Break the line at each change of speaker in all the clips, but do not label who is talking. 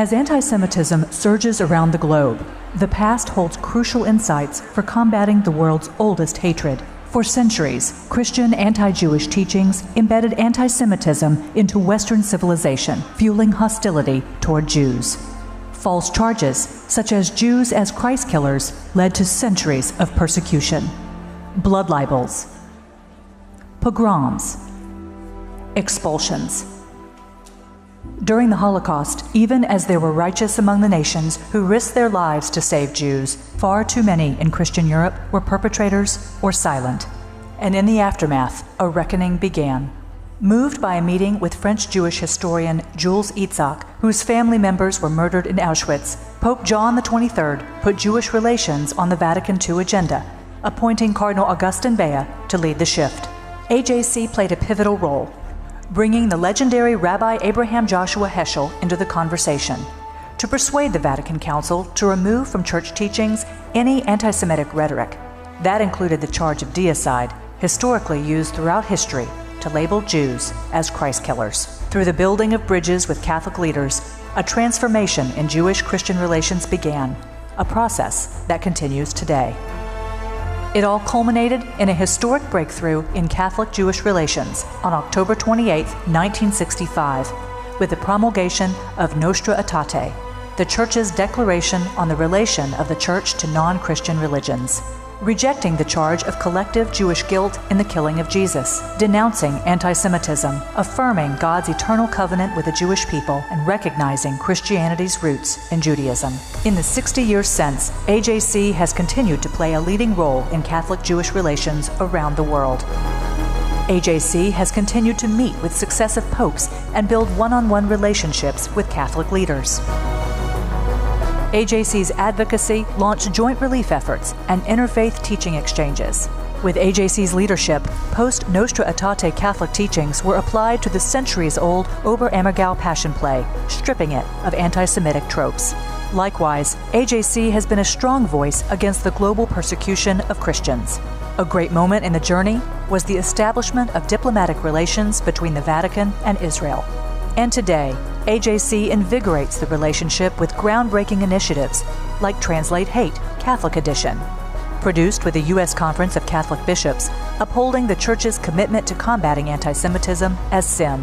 As anti-Semitism surges around the globe, the past holds crucial insights for combating the world's oldest hatred. For centuries, Christian anti-Jewish teachings embedded anti-Semitism into Western civilization, fueling hostility toward Jews. False charges, such as Jews as Christ killers, led to centuries of persecution. Blood libels, pogroms, expulsions. During the Holocaust, even as there were righteous among the nations who risked their lives to save Jews, far too many in Christian Europe were perpetrators or silent. And in the aftermath, a reckoning began. Moved by a meeting with French Jewish historian Jules Itzhak, whose family members were murdered in Auschwitz, Pope John XXIII put Jewish relations on the Vatican II agenda, appointing Cardinal Augustin Bea to lead the shift. AJC played a pivotal role, bringing the legendary Rabbi Abraham Joshua Heschel into the conversation, to persuade the Vatican Council to remove from church teachings any anti-Semitic rhetoric. That included the charge of deicide, historically used throughout history to label Jews as Christ killers. Through the building of bridges with Catholic leaders, a transformation in Jewish-Christian relations began, a process that continues today. It all culminated in a historic breakthrough in Catholic-Jewish relations on October 28, 1965, with the promulgation of Nostra Aetate, the Church's declaration on the relation of the Church to non-Christian religions, rejecting the charge of collective Jewish guilt in the killing of Jesus, denouncing anti-Semitism, affirming God's eternal covenant with the Jewish people, and recognizing Christianity's roots in Judaism. In the 60 years since, AJC has continued to play a leading role in Catholic-Jewish relations around the world. AJC has continued to meet with successive popes and build one-on-one relationships with Catholic leaders. AJC's advocacy launched joint relief efforts and interfaith teaching exchanges. With AJC's leadership, post-Nostra Aetate Catholic teachings were applied to the centuries-old Oberammergau Passion Play, stripping it of anti-Semitic tropes. Likewise, AJC has been a strong voice against the global persecution of Christians. A great moment in the journey was the establishment of diplomatic relations between the Vatican and Israel. And today, AJC invigorates the relationship with groundbreaking initiatives like Translate Hate, Catholic Edition, produced with the U.S. Conference of Catholic Bishops, upholding the Church's commitment to combating anti-Semitism as sin.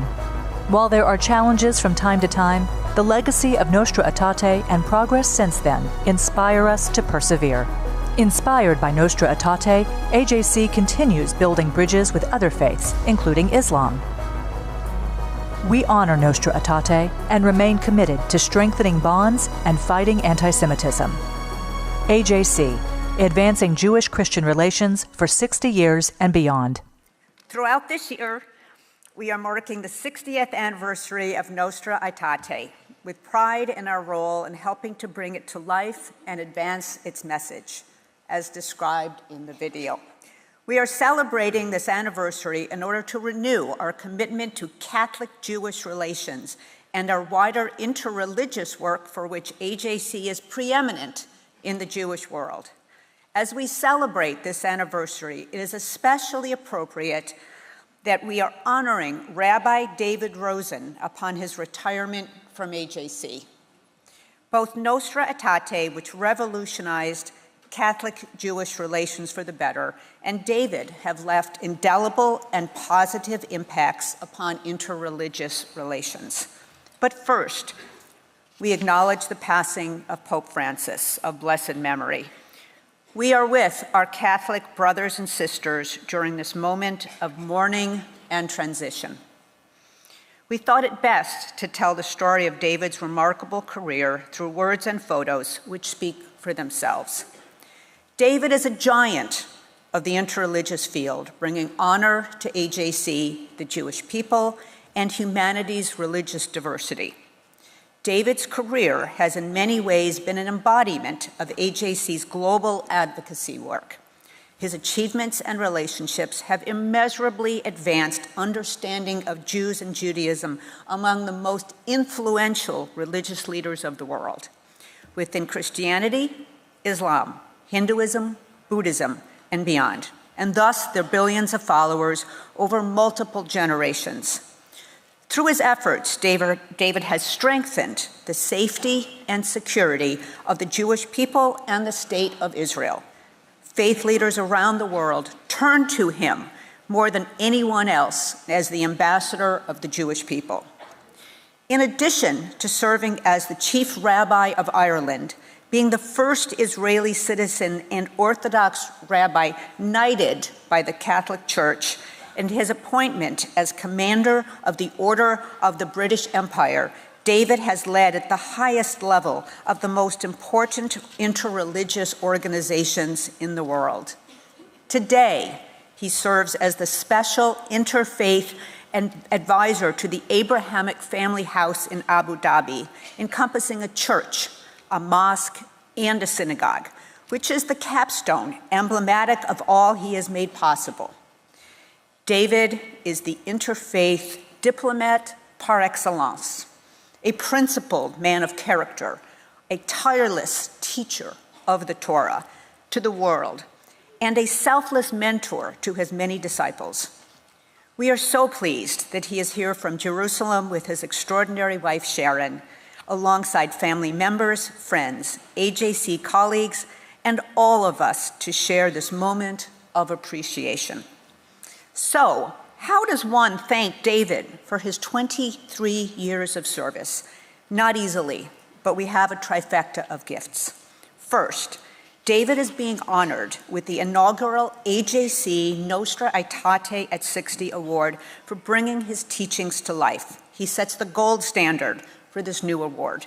While there are challenges from time to time, the legacy of Nostra Aetate and progress since then inspire us to persevere. Inspired by Nostra Aetate, AJC continues building bridges with other faiths, including Islam. We honor Nostra Aetate and remain committed to strengthening bonds and fighting anti-Semitism. AJC, advancing Jewish-Christian relations for 60 years and beyond.
Throughout this year, we are marking the 60th anniversary of Nostra Aetate, with pride in our role in helping to bring it to life and advance its message, as described in the video. We are celebrating this anniversary in order to renew our commitment to Catholic-Jewish relations and our wider interreligious work for which AJC is preeminent in the Jewish world. As we celebrate this anniversary, it is especially appropriate that we are honoring Rabbi David Rosen upon his retirement from AJC. Both Nostra Aetate, which revolutionized Catholic-Jewish relations for the better, and David have left indelible and positive impacts upon interreligious relations. But first, we acknowledge the passing of Pope Francis of blessed memory. We are with our Catholic brothers and sisters during this moment of mourning and transition. We thought it best to tell the story of David's remarkable career through words and photos which speak for themselves. David is a giant of the interreligious field, bringing honor to AJC, the Jewish people, and humanity's religious diversity. David's career has in many ways been an embodiment of AJC's global advocacy work. His achievements and relationships have immeasurably advanced understanding of Jews and Judaism among the most influential religious leaders of the world. Within Christianity, Islam, Hinduism, Buddhism, and beyond, and thus their billions of followers over multiple generations. Through his efforts, David has strengthened the safety and security of the Jewish people and the state of Israel. Faith leaders around the world turn to him more than anyone else as the ambassador of the Jewish people. In addition to serving as the chief rabbi of Ireland, being the first Israeli citizen and Orthodox rabbi knighted by the Catholic Church, and his appointment as commander of the Order of the British Empire, David has led at the highest level of the most important interreligious organizations in the world. Today, he serves as the special interfaith and advisor to the Abrahamic family house in Abu Dhabi, encompassing a church, a mosque, and a synagogue, which is the capstone emblematic of all he has made possible. David is the interfaith diplomat par excellence, a principled man of character, a tireless teacher of the Torah to the world, and a selfless mentor to his many disciples. We are so pleased that he is here from Jerusalem with his extraordinary wife, Sharon, alongside family members, friends, AJC colleagues, and all of us to share this moment of appreciation. So, how does one thank David for his 23 years of service? Not easily, but we have a trifecta of gifts. First, David is being honored with the inaugural AJC Nostra Aetate at 60 award for bringing his teachings to life. He sets the gold standard for this new award.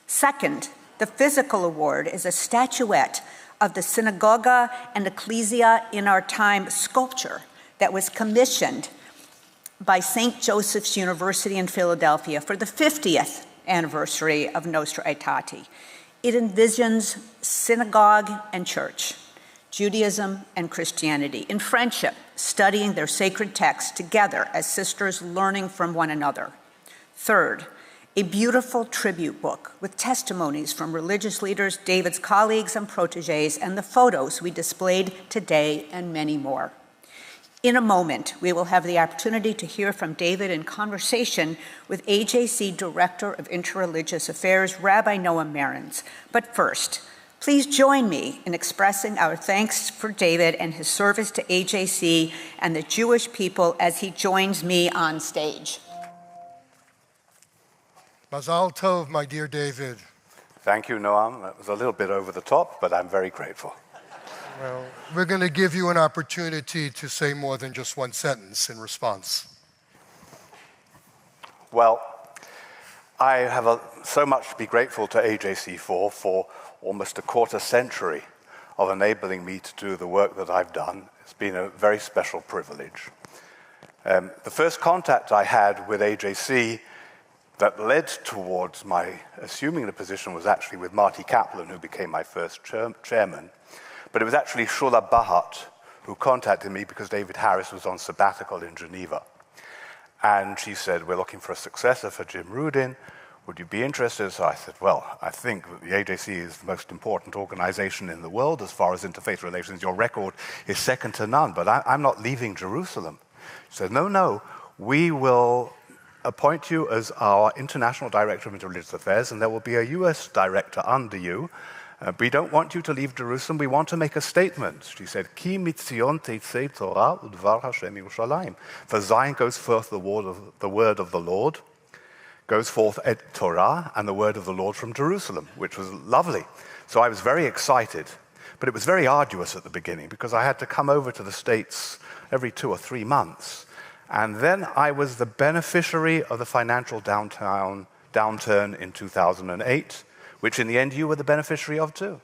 Second, the physical award is a statuette of the Synagoga and Ecclesia in Our Time sculpture that was commissioned by St. Joseph's University in Philadelphia for the 50th anniversary of Nostra Aetate. It envisions synagogue and church, Judaism and Christianity, in friendship, studying their sacred texts together as sisters learning from one another. Third, a beautiful tribute book with testimonies from religious leaders, David's colleagues and protégés, and the photos we displayed today, and many more. In a moment, we will have the opportunity to hear from David in conversation with AJC Director of Interreligious Affairs, Rabbi Noam Marans. But first, please join me in expressing our thanks for David and his service to AJC and the Jewish people as he joins me on stage.
Mazal Tov, my dear David.
Thank you, Noam. That was a little bit over the top, but I'm very grateful.
Well, we're going to give you an opportunity to say more than just one sentence in response.
Well, I have so much to be grateful to AJC for almost a quarter century of enabling me to do the work that I've done. It's been a very special privilege. The first contact I had with AJC that led towards my assuming the position was actually with Marty Kaplan, who became my first chairman. But it was actually Shula Bahat who contacted me because David Harris was on sabbatical in Geneva. And she said, we're looking for a successor for Jim Rudin. Would you be interested? So I said, well, I think that the AJC is the most important organization in the world as far as interfaith relations. Your record is second to none, but I'm not leaving Jerusalem. She said, no, we will appoint you as our International Director of Interreligious Affairs, and there will be a US director under you. We don't want you to leave Jerusalem. We want to make a statement. She said, Ki mitzion teitzei Torah udvar Hashem Yerushalayim. For Zion goes forth the word of the Lord, goes forth et Torah, and the word of the Lord from Jerusalem, which was lovely. So I was very excited. But it was very arduous at the beginning because I had to come over to the States every 2 or 3 months. And then I was the beneficiary of the financial downturn in 2008, which in the end you were the beneficiary of too.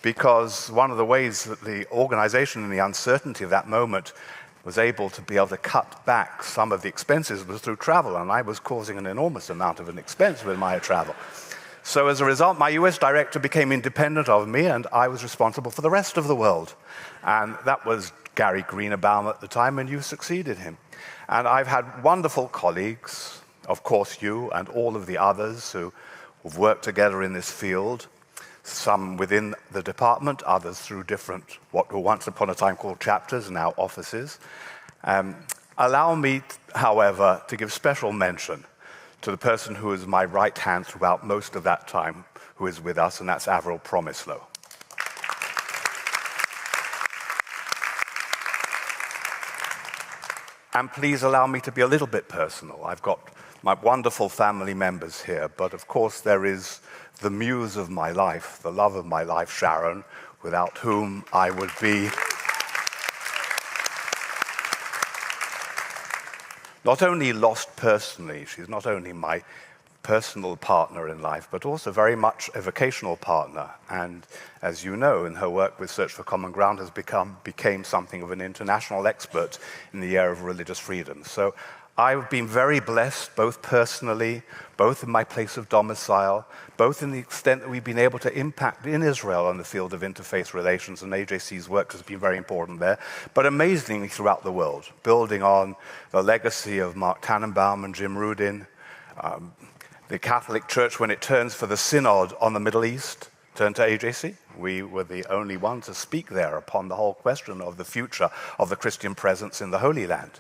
Because one of the ways that the organization and the uncertainty of that moment was able to cut back some of the expenses was through travel, and I was causing an enormous amount of an expense with my travel. So as a result, my US director became independent of me, and I was responsible for the rest of the world. And that was Gary Greenebaum at the time, and you succeeded him. And I've had wonderful colleagues, of course you and all of the others who've worked together in this field, some within the department, others through different, what were once upon a time called chapters, now offices. Allow me, however, to give special mention to the person who is my right hand throughout most of that time, who is with us, and that's Avril Promislow. And please allow me to be a little bit personal. I've got my wonderful family members here, but of course there is the muse of my life, the love of my life, Sharon, without whom I would be not only lost personally. She's not only my personal partner in life, but also very much a vocational partner. And as you know, in her work with Search for Common Ground became something of an international expert in the area of religious freedom. So I've been very blessed, both personally, both in my place of domicile, both in the extent that we've been able to impact in Israel on the field of interfaith relations, and AJC's work has been very important there, but amazingly throughout the world, building on the legacy of Mark Tannenbaum and Jim Rudin. The Catholic Church, when it turns for the Synod on the Middle East, turned to AJC. We were the only ones to speak there upon the whole question of the future of the Christian presence in the Holy Land.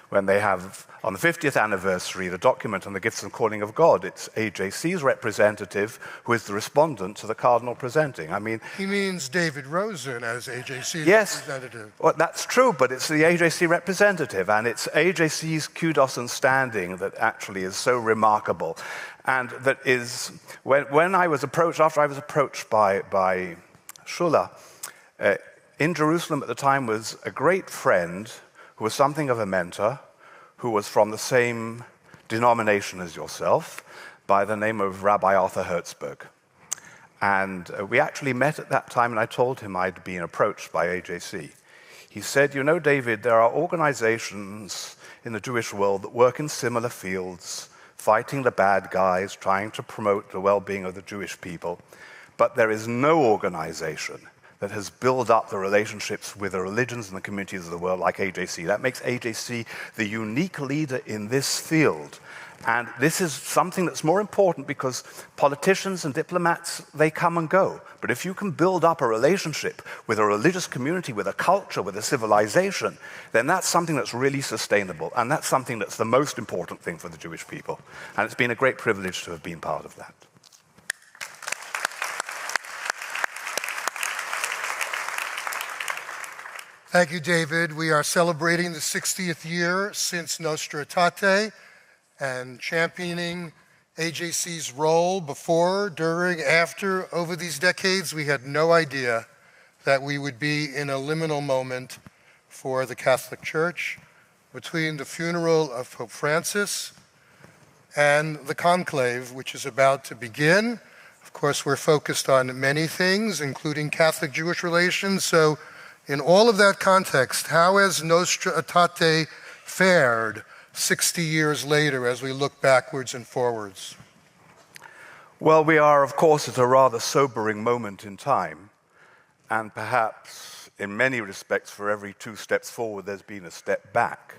When they have, on the 50th anniversary, the document on the gifts and calling of God, it's AJC's representative who is the respondent to the cardinal presenting. I mean,
he means David Rosen as AJC's representative.
Well, that's true, but it's the AJC representative, and it's AJC's kudos and standing that actually is so remarkable. And that is, when I was approached, after I was approached by Shula, in Jerusalem at the time was a great friend who was something of a mentor, who was from the same denomination as yourself, by the name of Rabbi Arthur Hertzberg. And we actually met at that time, and I told him I'd been approached by AJC. He said, you know, David, there are organizations in the Jewish world that work in similar fields, fighting the bad guys, trying to promote the well-being of the Jewish people, but there is no organization that has built up the relationships with the religions and the communities of the world like AJC. That makes AJC the unique leader in this field. And this is something that's more important because politicians and diplomats, they come and go. But if you can build up a relationship with a religious community, with a culture, with a civilization, then that's something that's really sustainable. And that's something that's the most important thing for the Jewish people. And it's been a great privilege to have been part of that.
Thank you, David. We are celebrating the 60th year since Nostra Aetate and championing AJC's role before, during, after. Over these decades, we had no idea that we would be in a liminal moment for the Catholic Church between the funeral of Pope Francis and the conclave, which is about to begin. Of course, we're focused on many things, including Catholic-Jewish relations. So in all of that context, how has Nostra Aetate fared 60 years later as we look backwards and forwards?
Well, we are, of course, at a rather sobering moment in time, and perhaps in many respects, for every 2 steps forward, there's been a step back.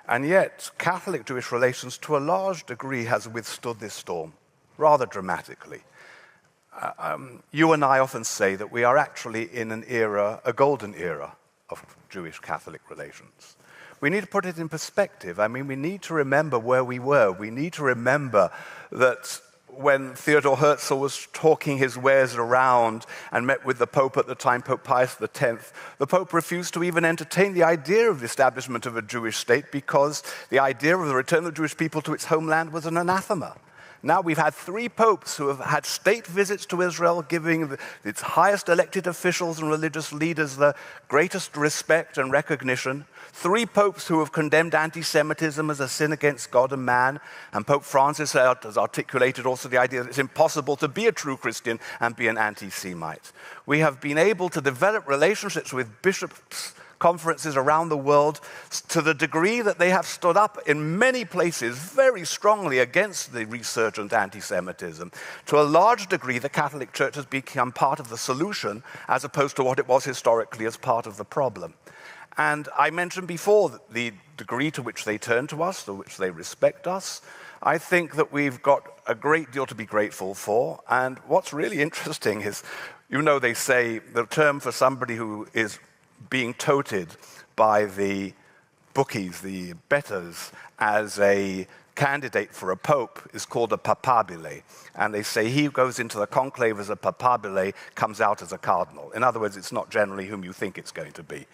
And yet, Catholic-Jewish relations, to a large degree, has withstood this storm, rather dramatically. You and I often say that we are actually in an era, a golden era, of Jewish-Catholic relations. We need to put it in perspective. I mean, we need to remember where we were. We need to remember that when Theodor Herzl was talking his wares around and met with the Pope at the time, Pope Pius X, the Pope refused to even entertain the idea of the establishment of a Jewish state because the idea of the return of the Jewish people to its homeland was an anathema. Now we've had 3 popes who have had state visits to Israel, giving its highest elected officials and religious leaders the greatest respect and recognition. 3 popes who have condemned anti-Semitism as a sin against God and man. And Pope Francis has articulated also the idea that it's impossible to be a true Christian and be an anti-Semite. We have been able to develop relationships with bishops' conferences around the world to the degree that they have stood up in many places very strongly against the resurgent anti-Semitism. To a large degree, the Catholic Church has become part of the solution as opposed to what it was historically as part of the problem. And I mentioned before the degree to which they turn to us, to which they respect us. I think that we've got a great deal to be grateful for. And what's really interesting is, you know, they say the term for somebody who is being toted by the bookies, the bettors, as a candidate for a pope is called a papabile. And they say he who goes into the conclave as a papabile comes out as a cardinal. In other words, it's not generally whom you think it's going to be.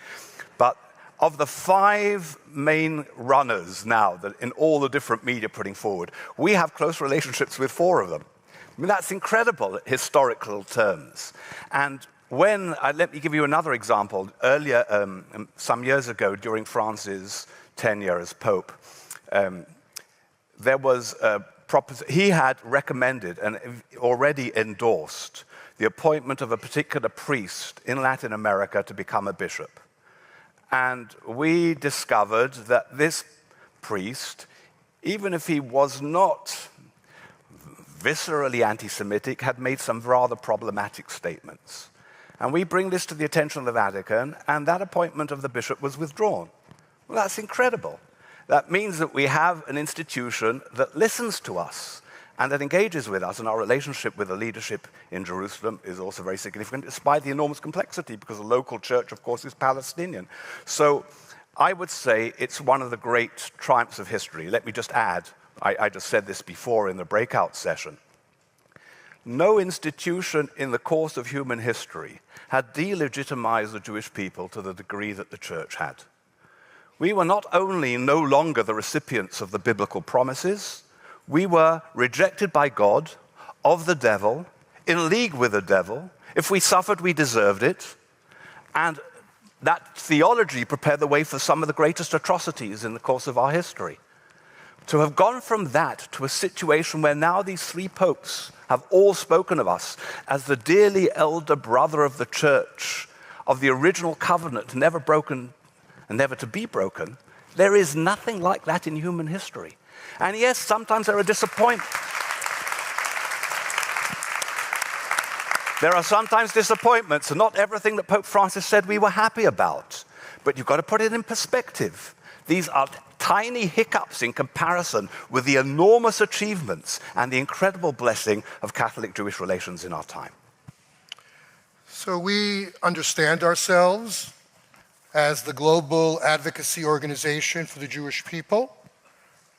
But of the 5 main runners now that in all the different media putting forward, we have close relationships with 4 of them. I mean, that's incredible at historical terms. And when, let me give you another example. Earlier, some years ago, during Francis' tenure as Pope, there was a he had recommended and already endorsed the appointment of a particular priest in Latin America to become a bishop. And we discovered that this priest, even if he was not viscerally anti-Semitic, had made some rather problematic statements. And we bring this to the attention of the Vatican, and that appointment of the bishop was withdrawn. Well, that's incredible. That means that we have an institution that listens to us and that engages with us, and our relationship with the leadership in Jerusalem is also very significant, despite the enormous complexity, because the local church, of course, is Palestinian. So I would say it's one of the great triumphs of history. Let me just add, I just said this before in the breakout session. No institution in the course of human history had delegitimized the Jewish people to the degree that the church had. We were not only no longer the recipients of the biblical promises, we were rejected by God, of the devil, in league with the devil. If we suffered, we deserved it. And that theology prepared the way for some of the greatest atrocities in the course of our history. To have gone from that to a situation where now these 3 popes have all spoken of us as the dearly elder brother of the church, of the original covenant, never broken and never to be broken, there is nothing like that in human history. And yes, sometimes there are disappointments. There are sometimes disappointments, and not everything that Pope Francis said we were happy about. But you've got to put it in perspective. These are tiny hiccups in comparison with the enormous achievements and the incredible blessing of Catholic-Jewish relations in our time.
So we understand ourselves as the global advocacy organization for the Jewish people.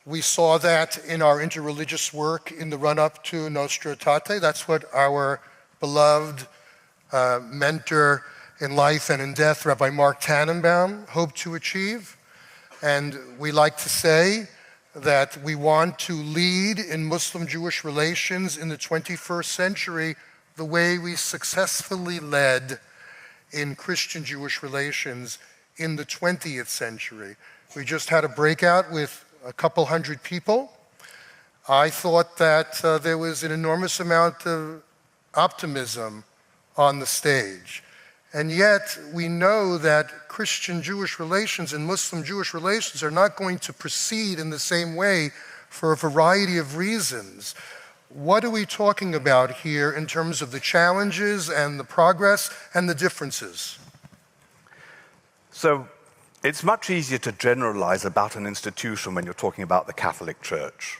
We saw that in our interreligious work in the run-up to Nostra Aetate. That's what our beloved mentor in life and in death, Rabbi Mark Tannenbaum, hoped to achieve. And we like to say that we want to lead in Muslim-Jewish relations in the 21st century the way we successfully led in Christian-Jewish relations in the 20th century. We just had a breakout with a couple hundred people. I thought that there was an enormous amount of optimism on the stage. And yet, we know that Christian-Jewish relations and Muslim-Jewish relations are not going to proceed in the same way for a variety of reasons. What are we talking about here in terms of the challenges and the progress and the differences?
So it's much easier to generalize about an institution when you're talking about the Catholic Church.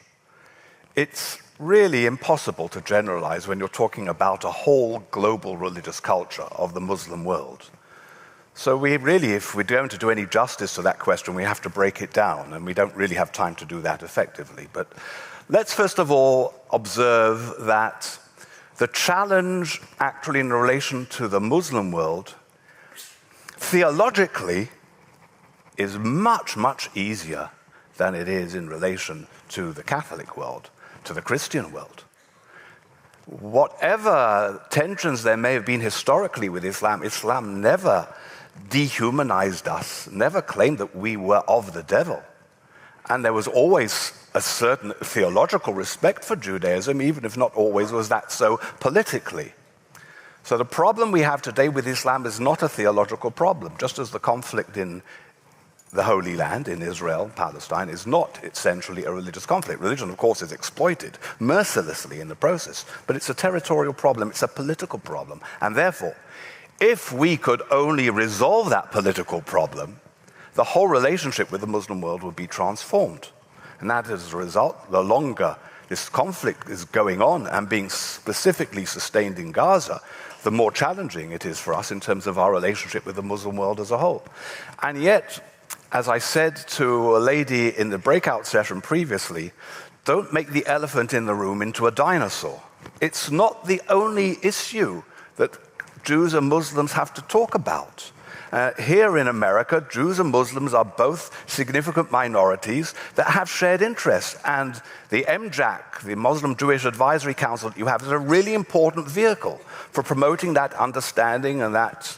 It's really impossible to generalize when you're talking about a whole global religious culture of the Muslim world. So we really, if we're going to do any justice to that question, we have to break it down, and we don't really have time to do that effectively. But let's first of all observe that the challenge actually in relation to the Muslim world, theologically, is much, much easier than it is in relation to the Catholic world, to the Christian world. Whatever tensions there may have been historically with Islam, Islam never dehumanized us, never claimed that we were of the devil. And there was always a certain theological respect for Judaism, even if not always was that so politically. So the problem we have today with Islam is not a theological problem, just as the conflict in the Holy Land, in Israel, Palestine, is not essentially a religious conflict. Religion, of course, is exploited mercilessly in the process, but it's a territorial problem, it's a political problem. And therefore, if we could only resolve that political problem, the whole relationship with the Muslim world would be transformed. And that as a result, the longer this conflict is going on and being specifically sustained in Gaza, the more challenging it is for us in terms of our relationship with the Muslim world as a whole. And yet, as I said to a lady in the breakout session previously, don't make the elephant in the room into a dinosaur. It's not the only issue that Jews and Muslims have to talk about. Here in America, Jews and Muslims are both significant minorities that have shared interests. And the MJAC, the Muslim Jewish Advisory Council that you have, is a really important vehicle for promoting that understanding and that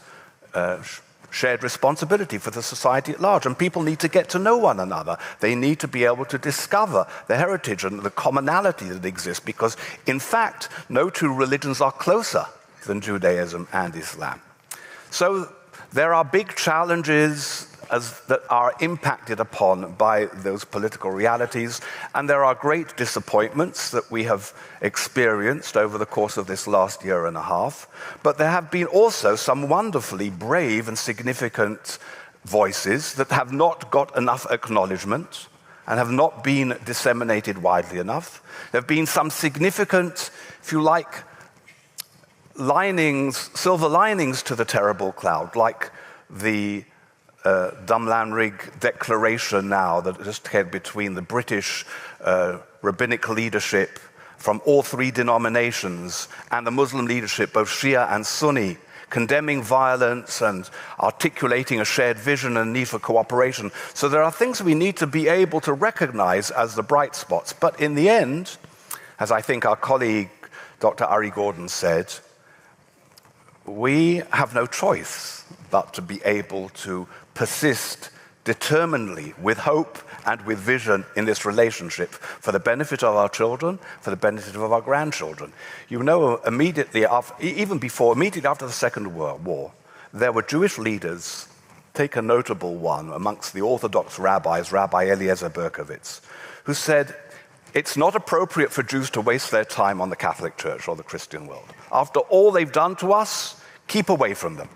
shared responsibility for the society at large. And people need to get to know one another. They need to be able to discover the heritage and the commonality that exists, because, in fact, no two religions are closer than Judaism and Islam. So there are big challenges that are impacted upon by those political realities, and there are great disappointments that we have experienced over the course of this last year and a half. But there have been also some wonderfully brave and significant voices that have not got enough acknowledgement and have not been disseminated widely enough. There have been some significant, if you like, silver linings to the terrible cloud, like the Dumlanrig Declaration now that just came between the British rabbinic leadership from all three denominations and the Muslim leadership, both Shia and Sunni, condemning violence and articulating a shared vision and need for cooperation. So there are things we need to be able to recognize as the bright spots. But in the end, as I think our colleague Dr. Ari Gordon said, we have no choice but to be able to persist determinedly with hope and with vision in this relationship for the benefit of our children, for the benefit of our grandchildren. You know, immediately after the Second World War, there were Jewish leaders, take a notable one amongst the Orthodox rabbis, Rabbi Eliezer Berkovitz, who said, it's not appropriate for Jews to waste their time on the Catholic Church or the Christian world. After all they've done to us, keep away from them.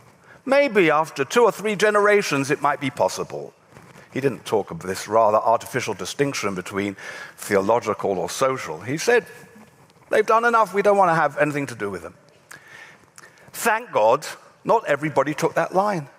Maybe after 2 or 3 generations it might be possible. He didn't talk of this rather artificial distinction between theological or social. He said, they've done enough, we don't want to have anything to do with them. Thank God, not everybody took that line.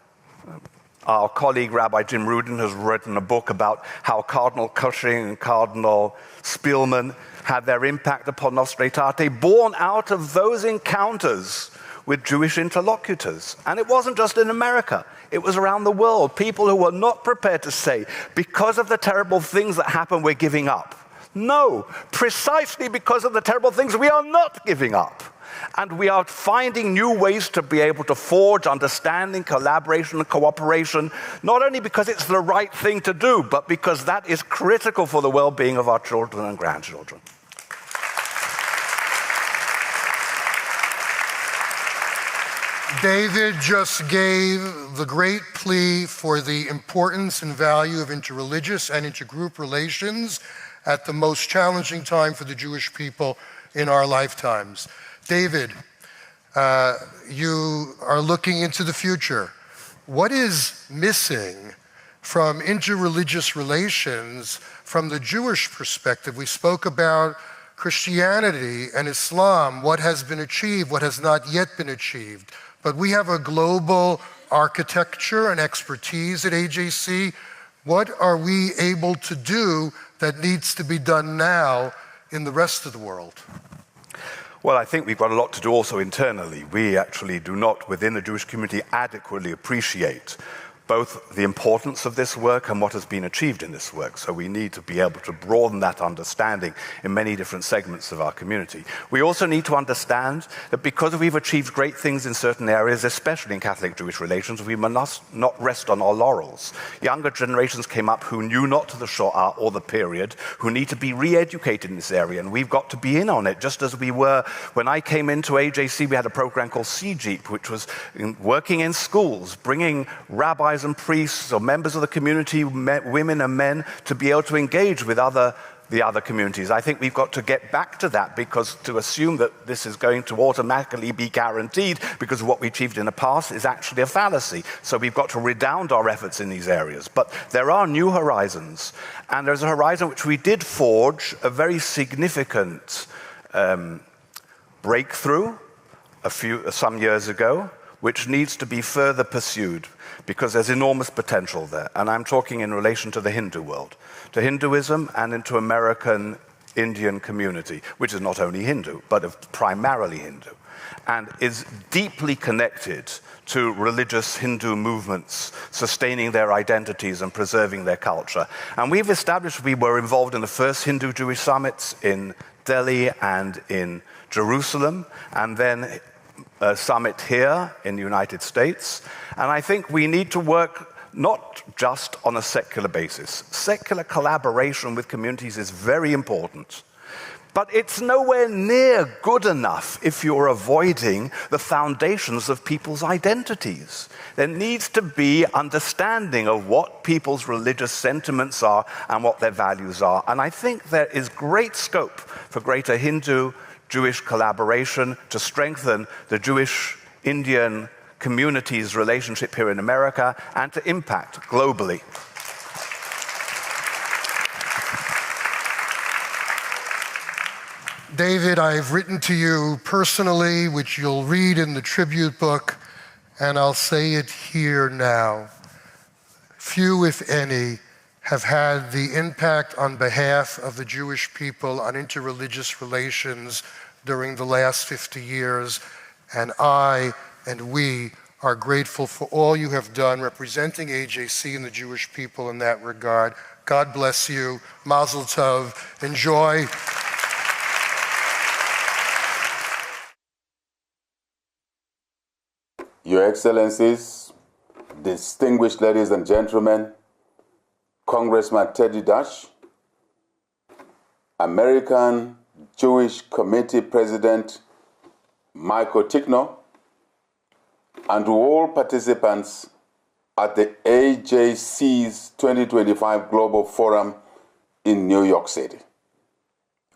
Our colleague Rabbi Jim Rudin has written a book about how Cardinal Cushing and Cardinal Spielman had their impact upon Nostra Aetate, born out of those encounters with Jewish interlocutors. And it wasn't just in America, it was around the world. People who were not prepared to say, because of the terrible things that happen, we're giving up. No, precisely because of the terrible things, we are not giving up. And we are finding new ways to be able to forge understanding, collaboration, and cooperation, not only because it's the right thing to do, but because that is critical for the well-being of our children and grandchildren.
David just gave the great plea for the importance and value of interreligious and intergroup relations at the most challenging time for the Jewish people in our lifetimes. David, you are looking into the future. What is missing from interreligious relations from the Jewish perspective? We spoke about Christianity and Islam, what has been achieved, what has not yet been achieved. But we have a global architecture and expertise at AJC. What are we able to do that needs to be done now in the rest of the world?
Well, I think we've got a lot to do also internally. We actually do not, within the Jewish community, adequately appreciate both the importance of this work and what has been achieved in this work. So we need to be able to broaden that understanding in many different segments of our community. We also need to understand that because we've achieved great things in certain areas, especially in Catholic-Jewish relations, we must not rest on our laurels. Younger generations came up who knew not the Shoah or the period, who need to be re-educated in this area, and we've got to be in on it, just as we were when I came into AJC. We had a program called CJEEP, which was working in schools, bringing rabbis and priests or members of the community, women and men, to be able to engage with the other communities. I think we've got to get back to that, because to assume that this is going to automatically be guaranteed because of what we achieved in the past is actually a fallacy. So we've got to redound our efforts in these areas. But there are new horizons, and there's a horizon which we did forge a very significant breakthrough some years ago, which needs to be further pursued because there's enormous potential there. And I'm talking in relation to the Hindu world, to Hinduism and into American Indian community, which is not only Hindu, but primarily Hindu, and is deeply connected to religious Hindu movements, sustaining their identities and preserving their culture. And we were involved in the first Hindu-Jewish summits in Delhi and in Jerusalem, and then a summit here in the United States. And I think we need to work not just on a secular basis. Secular collaboration with communities is very important. But it's nowhere near good enough if you're avoiding the foundations of people's identities. There needs to be understanding of what people's religious sentiments are and what their values are. And I think there is great scope for greater Hindu-Jewish collaboration to strengthen the Jewish-Indian community's relationship here in America and to impact globally.
David, I've written to you personally, which you'll read in the tribute book, and I'll say it here now. Few, if any, have had the impact on behalf of the Jewish people on interreligious relations during the last 50 years, and I and we are grateful for all you have done representing AJC and the Jewish people in that regard. God bless you. Mazel tov. Enjoy.
Your Excellencies, distinguished ladies and gentlemen, Congressman Ted Deutch, American Jewish Committee President Michael Ticknor, and to all participants at the AJC's 2025 Global Forum in New York City.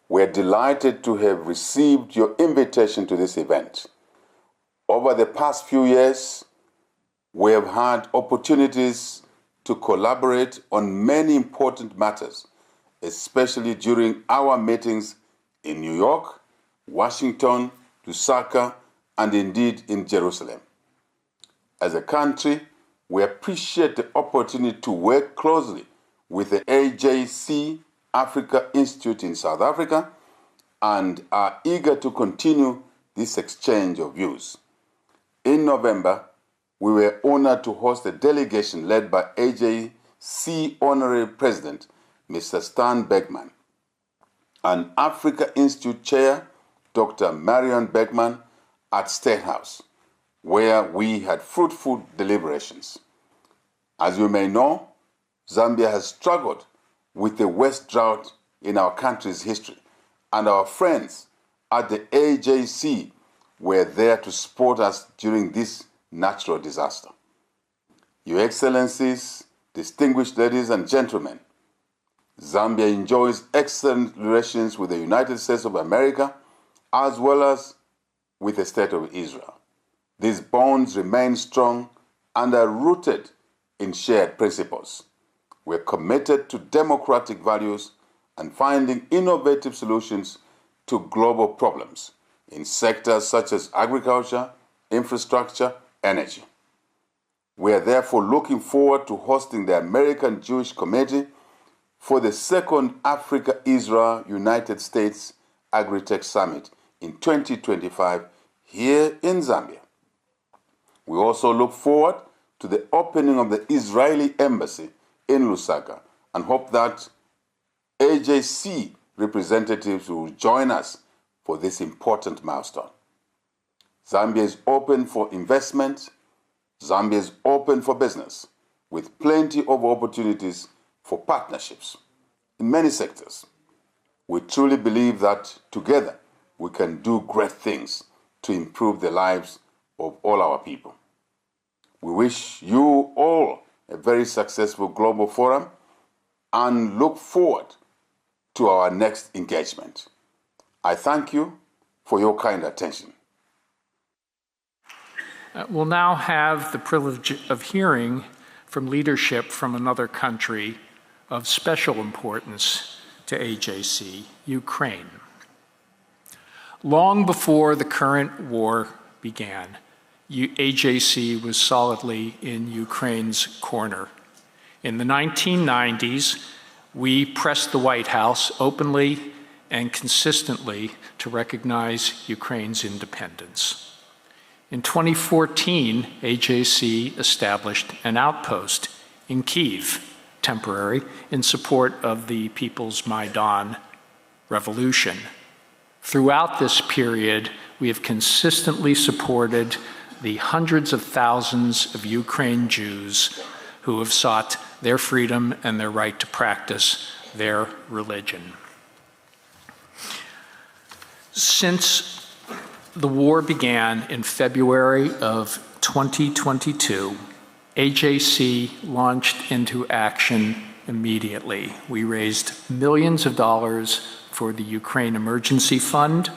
We're delighted to have received your invitation to this event. Over the past few years, we have had opportunities to collaborate on many important matters, especially during our meetings in New York, Washington, Lusaka, and indeed in Jerusalem. As a country, we appreciate the opportunity to work closely with the AJC Africa Institute in South Africa and are eager to continue this exchange of views. In November, we were honored to host a delegation led by AJC Honorary President, Mr. Stan Beckman, and Africa Institute Chair, Dr. Marion Beckman, at State House, where we had fruitful deliberations. As you may know, Zambia has struggled with the worst drought in our country's history, and our friends at the AJC were there to support us during this natural disaster. Your Excellencies, distinguished ladies and gentlemen, Zambia enjoys excellent relations with the United States of America as well as with the State of Israel. These bonds remain strong and are rooted in shared principles. We're committed to democratic values and finding innovative solutions to global problems in sectors such as agriculture, infrastructure, energy. We are therefore looking forward to hosting the American Jewish Committee for the second Africa-Israel-United States Agri-Tech Summit in 2025 here in Zambia. We also look forward to the opening of the Israeli embassy in Lusaka and hope that AJC representatives will join us for this important milestone. Zambia is open for investment. Zambia is open for business, with plenty of opportunities for partnerships in many sectors. We truly believe that together we can do great things to improve the lives of all our people. We wish you all a very successful global forum and look forward to our next engagement. I thank you for your kind attention.
We'll now have the privilege of hearing from leadership from another country of special importance to AJC, Ukraine. Long before the current war began, AJC was solidly in Ukraine's corner. In the 1990s, we pressed the White House openly and consistently to recognize Ukraine's independence. In 2014, AJC established an outpost in Kyiv, temporary, in support of the People's Maidan revolution. Throughout this period, we have consistently supported the hundreds of thousands of Ukraine Jews who have sought their freedom and their right to practice their religion. Since the war began in February of 2022, AJC launched into action immediately. We raised millions of dollars for the Ukraine Emergency Fund,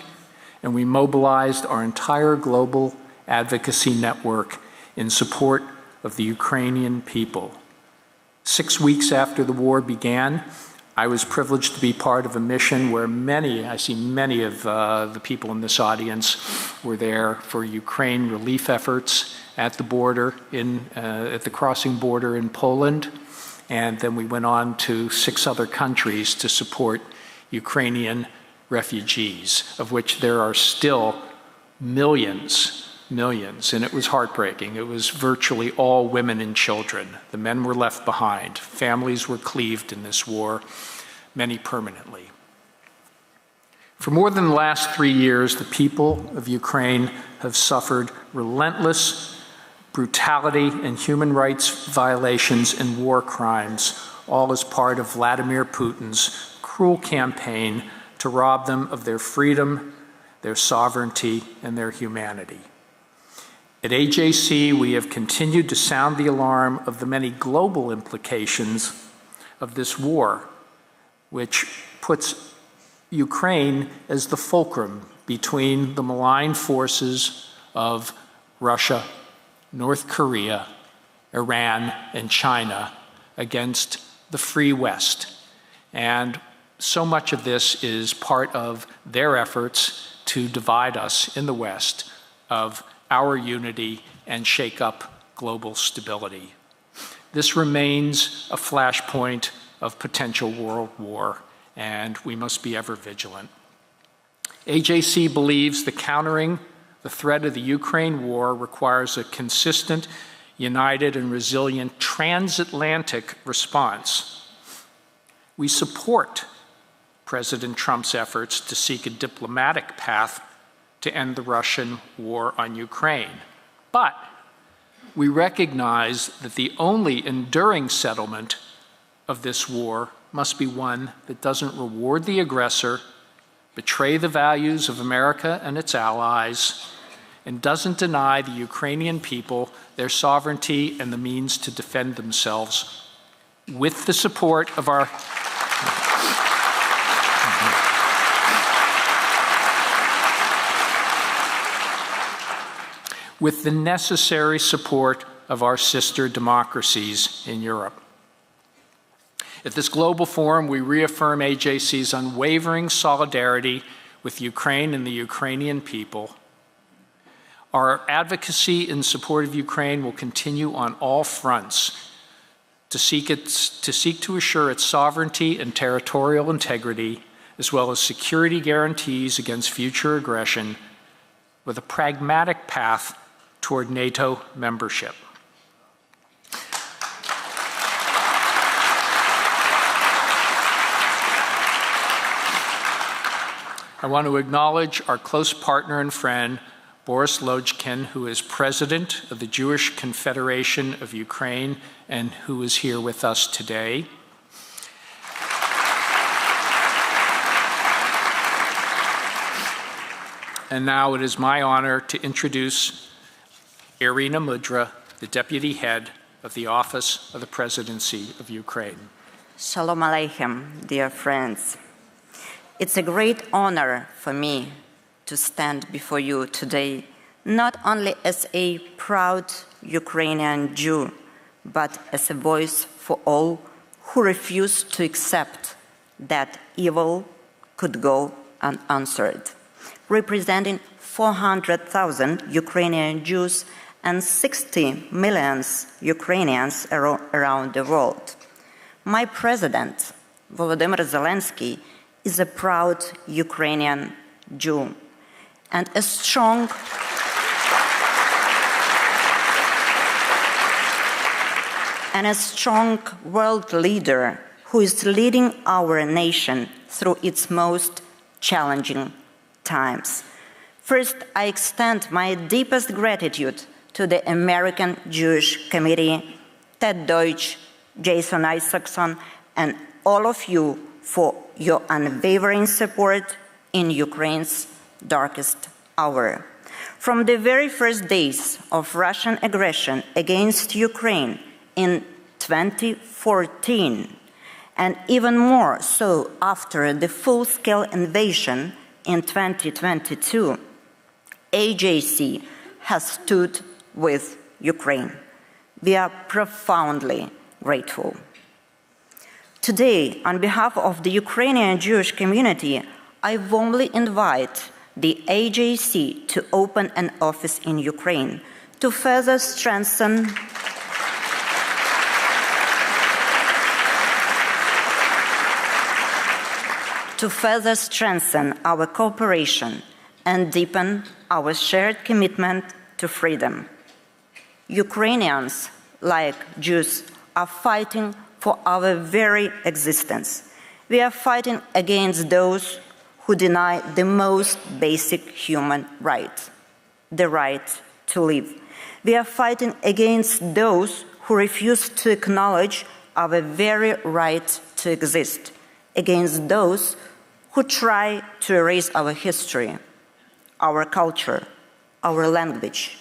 and we mobilized our entire global advocacy network in support of the Ukrainian people. 6 weeks after the war began, I was privileged to be part of a mission where I see many of the people in this audience were there for Ukraine relief efforts at the border, at the crossing border in Poland. And then we went on to 6 other countries to support Ukrainian refugees, of which there are still millions, and it was heartbreaking. It was virtually all women and children. The men were left behind. Families were cleaved in this war, many permanently. For more than the last 3 years, the people of Ukraine have suffered relentless brutality and human rights violations and war crimes, all as part of Vladimir Putin's cruel campaign to rob them of their freedom, their sovereignty, and their humanity. At AJC, we have continued to sound the alarm of the many global implications of this war, which puts Ukraine as the fulcrum between the malign forces of Russia, North Korea, Iran, and China against the free West. And so much of this is part of their efforts to divide us in the West of our unity and shake up global stability. This remains a flashpoint of potential world war, and we must be ever vigilant. AJC believes that countering the threat of the Ukraine war requires a consistent, united, and resilient transatlantic response. We support President Trump's efforts to seek a diplomatic path to end the Russian war on Ukraine. But we recognize that the only enduring settlement of this war must be one that doesn't reward the aggressor, betray the values of America and its allies, and doesn't deny the Ukrainian people their sovereignty and the means to defend themselves with the support of our with the necessary support of our sister democracies in Europe. At this global forum, we reaffirm AJC's unwavering solidarity with Ukraine and the Ukrainian people. Our advocacy in support of Ukraine will continue on all fronts to seek to assure its sovereignty and territorial integrity, as well as security guarantees against future aggression, with a pragmatic path toward NATO membership. I want to acknowledge our close partner and friend, Boris Lojkin, who is president of the Jewish Confederation of Ukraine and who is here with us today. And now it is my honor to introduce Irina Mudra, the deputy head of the Office of the Presidency of Ukraine.
Shalom Aleichem, dear friends. It's a great honor for me to stand before you today, not only as a proud Ukrainian Jew, but as a voice for all who refuse to accept that evil could go unanswered. representing 400,000 Ukrainian Jews and 60 million Ukrainians around the world. My president, Volodymyr Zelensky, is a proud Ukrainian Jew and a strong world leader who is leading our nation through its most challenging times. First, I extend my deepest gratitude to the American Jewish Committee, Ted Deutch, Jason Isaacson, and all of you for your unwavering support in Ukraine's darkest hour. From the very first days of Russian aggression against Ukraine in 2014, and even more so after the full-scale invasion in 2022, AJC has stood with Ukraine. We are profoundly grateful. Today, on behalf of the Ukrainian Jewish community, I warmly invite the AJC to open an office in Ukraine to further strengthen our cooperation and deepen our shared commitment to freedom. Ukrainians, like Jews, are fighting for our very existence. We are fighting against those who deny the most basic human right, the right to live. We are fighting against those who refuse to acknowledge our very right to exist, against those who try to erase our history, our culture, our language,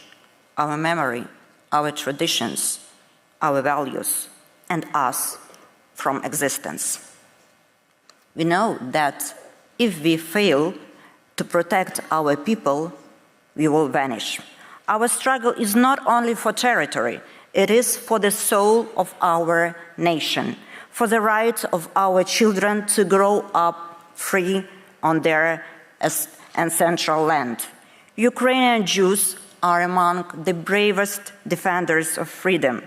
our memory, our traditions, our values, and us from existence. We know that if we fail to protect our people, we will vanish. Our struggle is not only for territory, it is for the soul of our nation, for the right of our children to grow up free on their ancestral land. Ukrainian Jews are among the bravest defenders of freedom.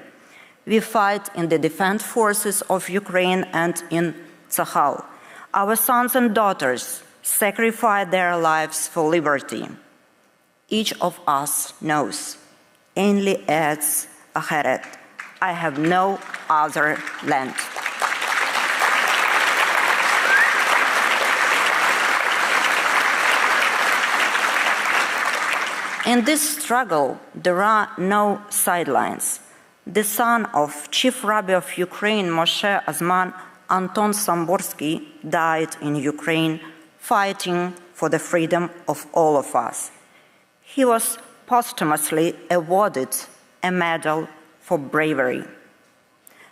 We fight in the defense forces of Ukraine and in Tzahal. Our sons and daughters sacrifice their lives for liberty. Each of us knows, only adds ahead, I have no other land. In this struggle, there are no sidelines. The son of Chief Rabbi of Ukraine, Moshe Azman, Anton Samborsky, died in Ukraine fighting for the freedom of all of us. He was posthumously awarded a medal for bravery.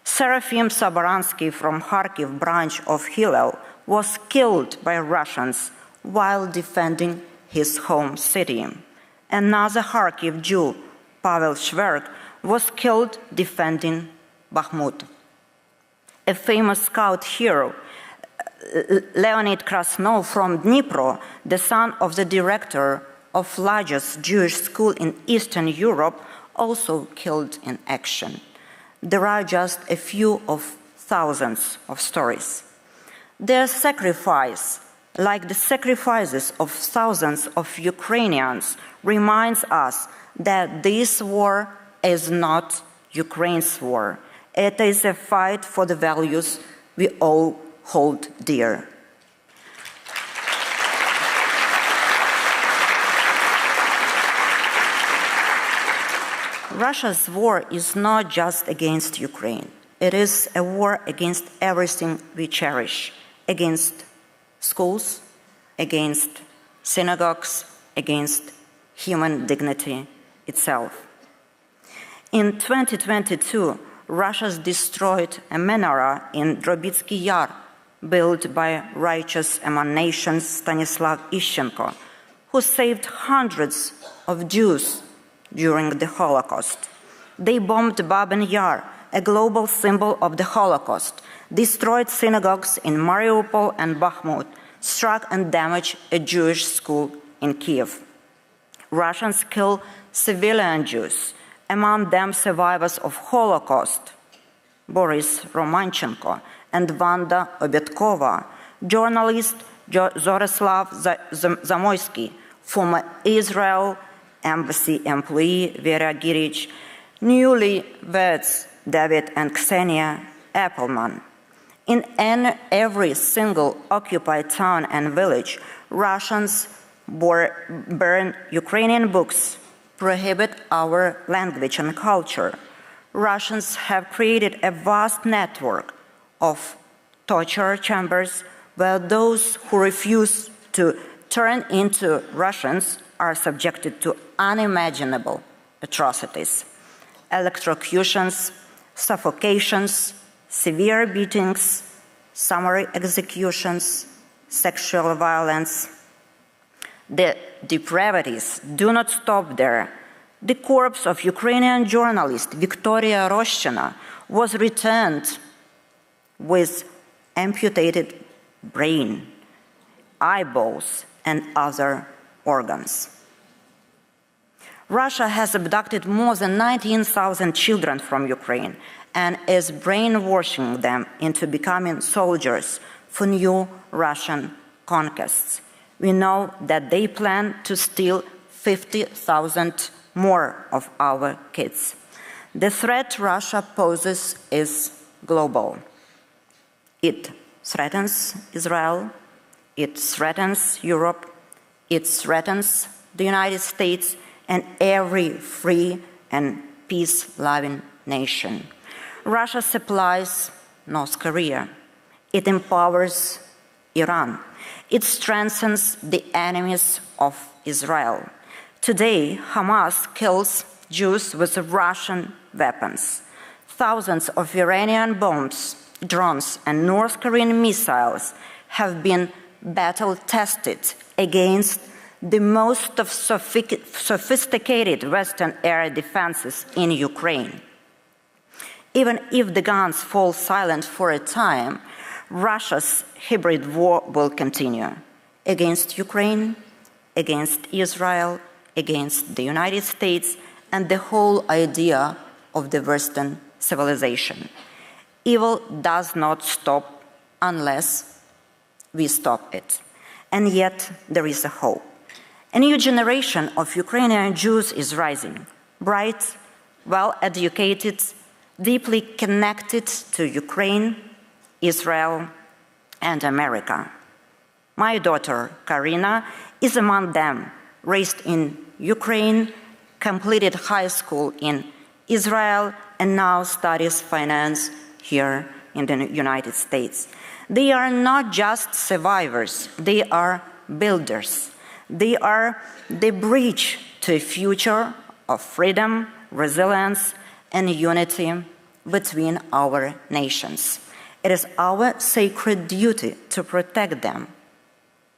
Serafim Sabaransky from Kharkiv branch of Hillel was killed by Russians while defending his home city. Another Kharkiv Jew, Pavel Shverk, was killed defending Bakhmut. A famous scout hero, Leonid Krasnov from Dnipro, the son of the director of largest Jewish school in Eastern Europe, also killed in action. There are just a few of thousands of stories. Their sacrifice, like the sacrifices of thousands of Ukrainians, reminds us that this war is not Ukraine's war. It is a fight for the values we all hold dear. Russia's war is not just against Ukraine. It is a war against everything we cherish, against schools, against synagogues, against human dignity itself. In 2022, Russia destroyed a menorah in Drobitsky Yar, built by righteous emanation Stanislav Ishchenko, who saved hundreds of Jews during the Holocaust. They bombed Babin Yar, a global symbol of the Holocaust, destroyed synagogues in Mariupol and Bakhmut, struck and damaged a Jewish school in Kiev. Russians kill civilian Jews, among them survivors of Holocaust, Boris Romanchenko and Vanda Obetkova, journalist Zoroslav Zamoysky, former Israel embassy employee Vera Girich, newlyweds David and Ksenia Appelman. In every single occupied town and village, Russians burn Ukrainian books, prohibit our language and culture. Russians have created a vast network of torture chambers where those who refuse to turn into Russians are subjected to unimaginable atrocities: electrocutions, suffocations, severe beatings, summary executions, sexual violence. The depravities do not stop there. The corpse of Ukrainian journalist Victoria Roshchina was returned with amputated brain, eyeballs, and other organs. Russia has abducted more than 19,000 children from Ukraine and is brainwashing them into becoming soldiers for new Russian conquests. We know that they plan to steal 50,000 more of our kids. The threat Russia poses is global. It threatens Israel, it threatens Europe, it threatens the United States and every free and peace-loving nation. Russia supplies North Korea. It empowers Iran. It strengthens the enemies of Israel. Today, Hamas kills Jews with Russian weapons. Thousands of Iranian bombs, drones, and North Korean missiles have been battle-tested against the most sophisticated Western air defenses in Ukraine. Even if the guns fall silent for a time, Russia's hybrid war will continue against Ukraine, against Israel, against the United States, and the whole idea of the Western civilization. Evil does not stop unless we stop it. And yet there is a hope. A new generation of Ukrainian Jews is rising, bright, well-educated, deeply connected to Ukraine, Israel, and America. My daughter, Karina, is among them, raised in Ukraine, completed high school in Israel, and now studies finance here in the United States. They are not just survivors, they are builders. They are the bridge to a future of freedom, resilience, and unity between our nations. It is our sacred duty to protect them,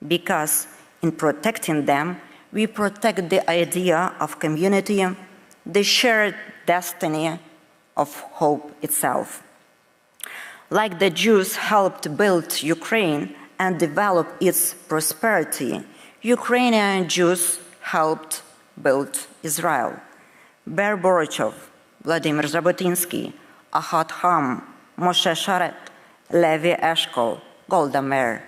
because in protecting them, we protect the idea of community, the shared destiny of hope itself. Like the Jews helped build Ukraine and develop its prosperity, Ukrainian Jews helped build Israel. Ber Borochov, Vladimir Zhabotinsky, Ahad Ham, Moshe Sharet, Levi Eshkol, Golda Meir,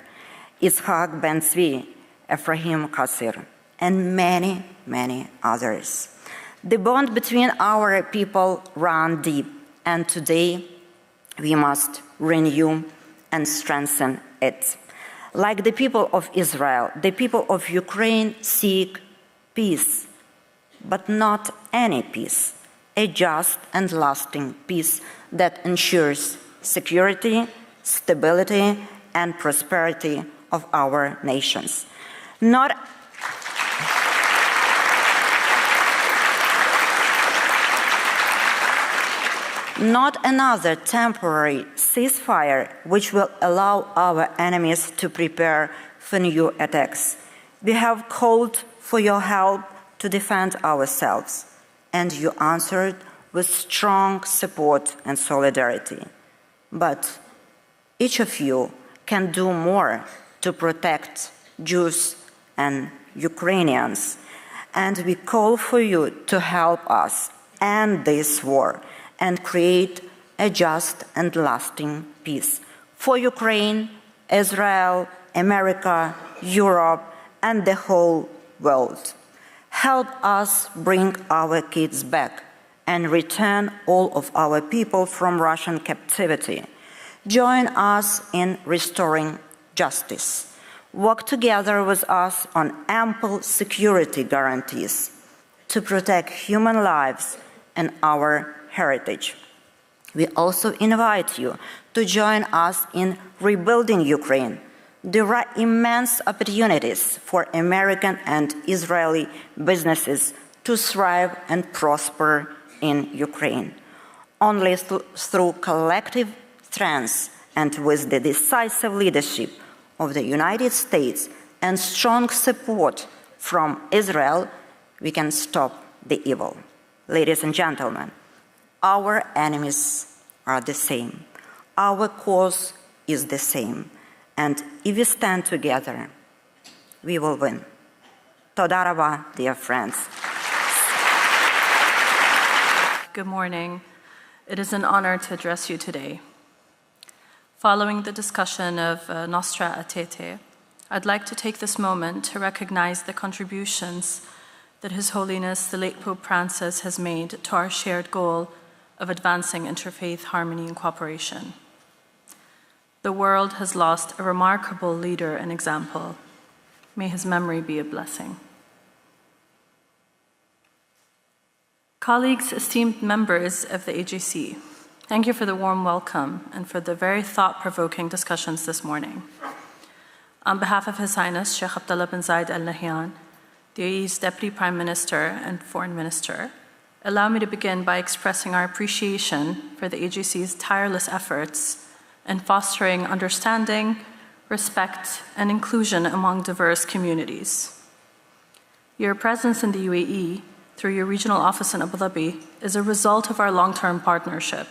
Yitzhak Ben Tzvi, Ephraim Kassir, and many, many others. The bond between our people ran deep, and today we must renew and strengthen it. Like the people of Israel, the people of Ukraine seek peace, but not any peace, a just and lasting peace that ensures security, stability, and prosperity of our nations. Not another temporary ceasefire which will allow our enemies to prepare for new attacks. We have called for your help to defend ourselves, and you answered with strong support and solidarity. But each of you can do more to protect Jews and Ukrainians, and we call for you to help us end this war and create a just and lasting peace for Ukraine, Israel, America, Europe, and the whole world. Help us bring our kids back and return all of our people from Russian captivity. Join us in restoring justice. Work together with us on ample security guarantees to protect human lives and our heritage. We also invite you to join us in rebuilding Ukraine. There are immense opportunities for American and Israeli businesses to thrive and prosper in Ukraine. Only through collective strength and with the decisive leadership of the United States and strong support from Israel, we can stop the evil. Ladies and gentlemen, our enemies are the same. Our cause is the same. And if we stand together, we will win. Toda raba, dear friends.
Good morning. It is an honor to address you today. Following the discussion of Nostra Aetate, I'd like to take this moment to recognize the contributions that His Holiness the late Pope Francis has made to our shared goal of advancing interfaith harmony and cooperation. The world has lost a remarkable leader and example. May his memory be a blessing. Colleagues, esteemed members of the AJC, thank you for the warm welcome and for the very thought-provoking discussions this morning. On behalf of His Highness Sheikh Abdullah bin Zayed Al Nahyan, the UAE's Deputy Prime Minister and Foreign Minister, allow me to begin by expressing our appreciation for the AJC's tireless efforts in fostering understanding, respect, and inclusion among diverse communities. Your presence in the UAE, through your regional office in Abu Dhabi, is a result of our long-term partnership.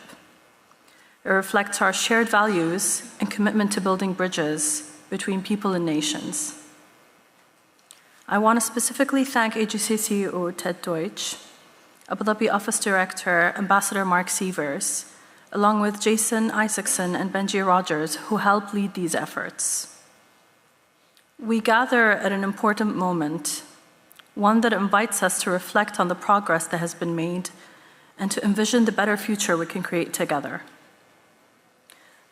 It reflects our shared values and commitment to building bridges between people and nations. I want to specifically thank AJC CEO Ted Deutch, Abu Dhabi Office Director Ambassador Mark Sievers, along with Jason Isaacson and Benji Rogers, who helped lead these efforts. We gather at an important moment, one that invites us to reflect on the progress that has been made and to envision the better future we can create together.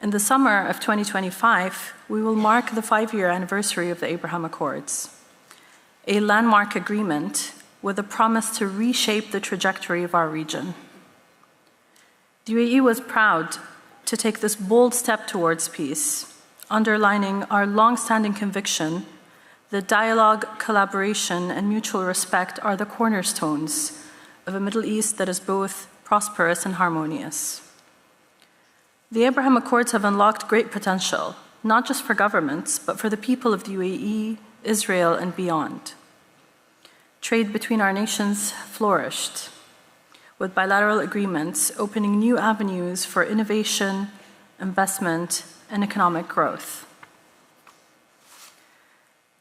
In the summer of 2025, we will mark the 5-year anniversary of the Abraham Accords, a landmark agreement with a promise to reshape the trajectory of our region. The UAE was proud to take this bold step towards peace, underlining our long-standing conviction that dialogue, collaboration, and mutual respect are the cornerstones of a Middle East that is both prosperous and harmonious. The Abraham Accords have unlocked great potential, not just for governments, but for the people of the UAE, Israel, and beyond. Trade between our nations flourished, with bilateral agreements opening new avenues for innovation, investment, and economic growth.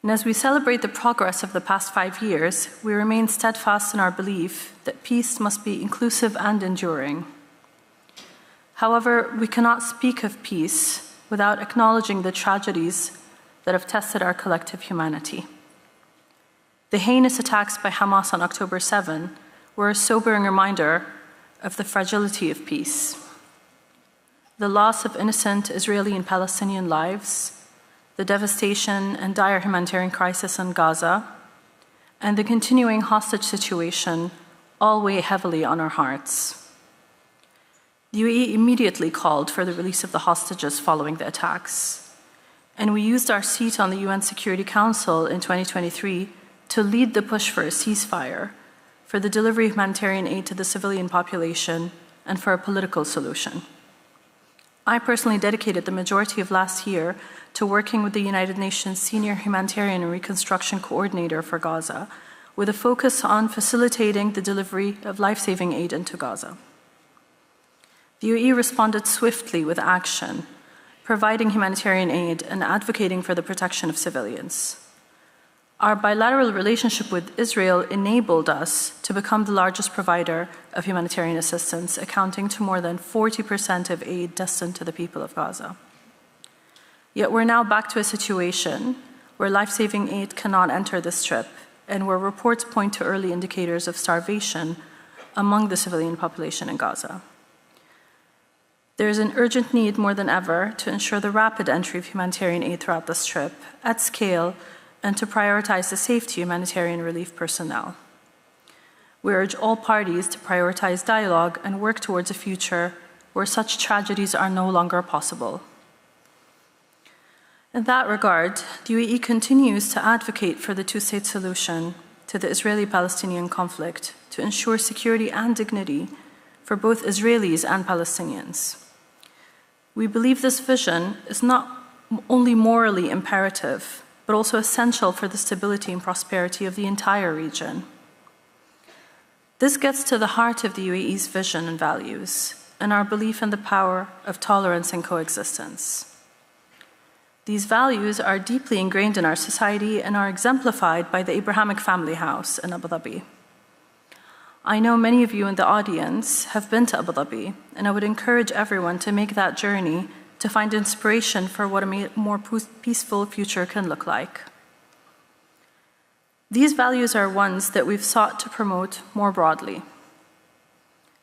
And as we celebrate the progress of the past 5 years, we remain steadfast in our belief that peace must be inclusive and enduring. However, we cannot speak of peace without acknowledging the tragedies that have tested our collective humanity. The heinous attacks by Hamas on October 7 were a sobering reminder of the fragility of peace. The loss of innocent Israeli and Palestinian lives, the devastation and dire humanitarian crisis in Gaza, and the continuing hostage situation all weigh heavily on our hearts. The UAE immediately called for the release of the hostages following the attacks, and we used our seat on the UN Security Council in 2023 to lead the push for a ceasefire, for the delivery of humanitarian aid to the civilian population, and for a political solution. I personally dedicated the majority of last year to working with the United Nations Senior Humanitarian and Reconstruction Coordinator for Gaza, with a focus on facilitating the delivery of life-saving aid into Gaza. The UAE responded swiftly with action, providing humanitarian aid and advocating for the protection of civilians. Our bilateral relationship with Israel enabled us to become the largest provider of humanitarian assistance, accounting to more than 40% of aid destined to the people of Gaza. Yet we're now back to a situation where life-saving aid cannot enter the Strip, and where reports point to early indicators of starvation among the civilian population in Gaza. There is an urgent need more than ever to ensure the rapid entry of humanitarian aid throughout the Strip at scale and to prioritize the safety of humanitarian relief personnel. We urge all parties to prioritize dialogue and work towards a future where such tragedies are no longer possible. In that regard, the UAE continues to advocate for the two-state solution to the Israeli-Palestinian conflict to ensure security and dignity for both Israelis and Palestinians. We believe this vision is not only morally imperative, but also essential for the stability and prosperity of the entire region. This gets to the heart of the UAE's vision and values, and our belief in the power of tolerance and coexistence. These values are deeply ingrained in our society and are exemplified by the Abrahamic family house in Abu Dhabi. I know many of you in the audience have been to Abu Dhabi, and I would encourage everyone to make that journey to find inspiration for what a more peaceful future can look like. These values are ones that we've sought to promote more broadly.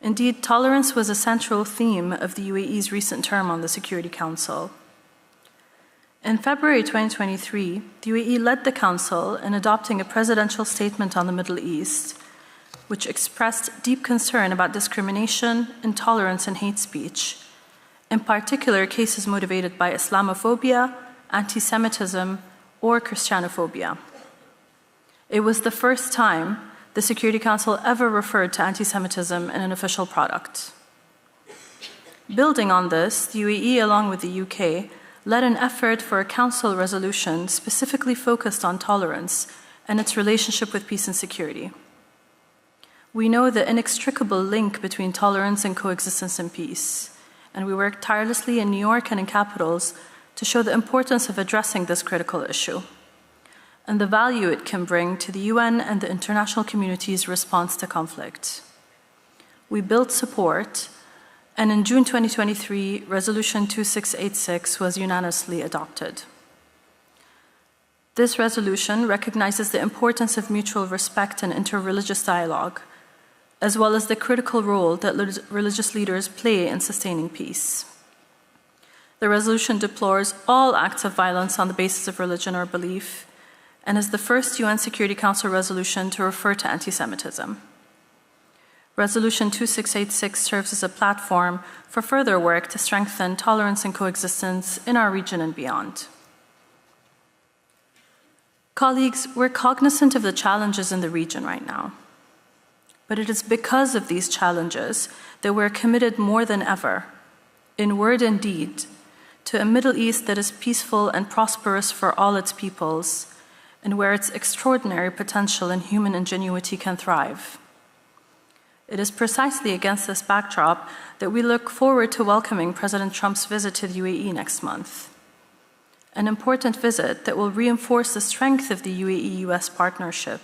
Indeed, tolerance was a central theme of the UAE's recent term on the Security Council. In February 2023, the UAE led the Council in adopting a presidential statement on the Middle East, which expressed deep concern about discrimination, intolerance, and hate speech, in particular cases motivated by Islamophobia, anti-Semitism, or Christianophobia. It was the first time the Security Council ever referred to anti-Semitism in an official product. Building on this, the UAE, along with the UK, led an effort for a council resolution specifically focused on tolerance and its relationship with peace and security. We know the inextricable link between tolerance and coexistence and peace, and we worked tirelessly in New York and in capitals to show the importance of addressing this critical issue and the value it can bring to the UN and the international community's response to conflict. We built support, and in June 2023, Resolution 2686 was unanimously adopted. This resolution recognizes the importance of mutual respect and interreligious dialogue, as well as the critical role that religious leaders play in sustaining peace. The resolution deplores all acts of violence on the basis of religion or belief, and is the first UN Security Council resolution to refer to anti-Semitism. Resolution 2686 serves as a platform for further work to strengthen tolerance and coexistence in our region and beyond. Colleagues, we're cognizant of the challenges in the region right now. But it is because of these challenges that we're committed more than ever, in word and deed, to a Middle East that is peaceful and prosperous for all its peoples, and where its extraordinary potential and human ingenuity can thrive. It is precisely against this backdrop that we look forward to welcoming President Trump's visit to the UAE next month, an important visit that will reinforce the strength of the UAE-US partnership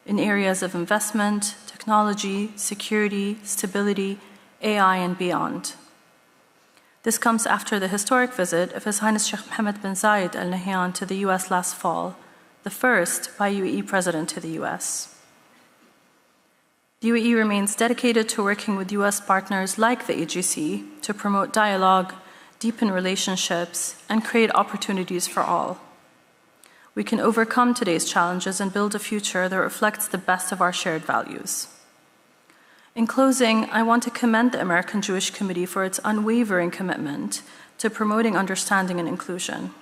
in areas of investment, technology, security, stability, AI, and beyond. This comes after the historic visit of His Highness Sheikh Mohammed bin Zayed Al Nahyan to the US last fall, the first by UAE president to the US. The UAE remains dedicated to working with US partners like the AJC to promote dialogue, deepen relationships, and create opportunities for all. We can overcome today's challenges and build a future that reflects the best of our shared values. In closing, I want to commend the American Jewish Committee for its unwavering commitment to promoting understanding and inclusion.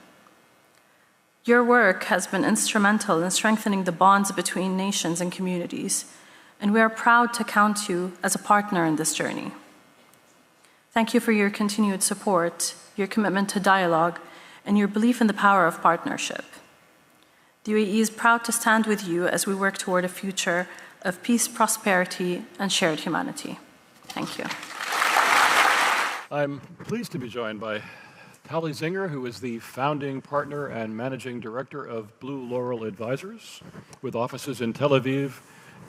Your work has been instrumental in strengthening the bonds between nations and communities, and we are proud to count you as a partner in this journey. Thank you for your continued support, your commitment to dialogue, and your belief in the power of partnership. The UAE is proud to stand with you as we work toward a future of peace, prosperity, and shared humanity. Thank you.
I'm pleased to be joined by Tali Zinger, who is the founding partner and managing director of Blue Laurel Advisors, with offices in Tel Aviv,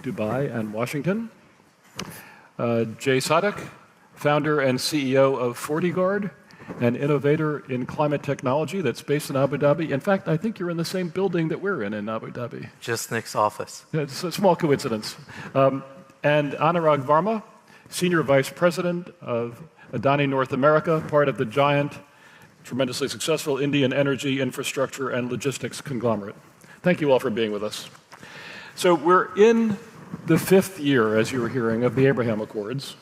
Dubai, and Washington. Jay Sadek, founder and CEO of FortiGuard, an innovator in climate technology that's based in Abu Dhabi. In fact, I think you're in the same building that we're in Abu Dhabi.
Just next office.
It's a small coincidence. And Anurag Varma, senior vice president of Adani North America, part of the giant, tremendously successful Indian energy infrastructure and logistics conglomerate. Thank you all for being with us. So we're in the 5th year, as you were hearing, of the Abraham Accords.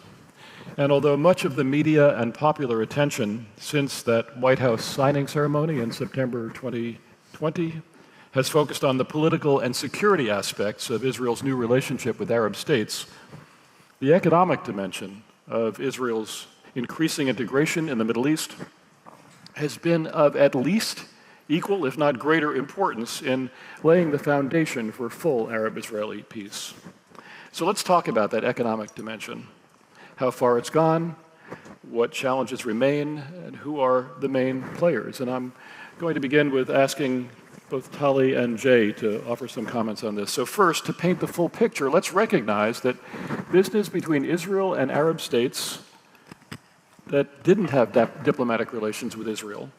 And although much of the media and popular attention since that White House signing ceremony in September 2020 has focused on the political and security aspects of Israel's new relationship with Arab states, the economic dimension of Israel's increasing integration in the Middle East has been of at least equal, if not greater, importance in laying the foundation for full Arab-Israeli peace. So let's talk about that economic dimension, how far it's gone, what challenges remain, and who are the main players. And I'm going to begin with asking both Tali and Jay to offer some comments on this. So first, to paint the full picture, let's recognize that business between Israel and Arab states that didn't have diplomatic relations with Israel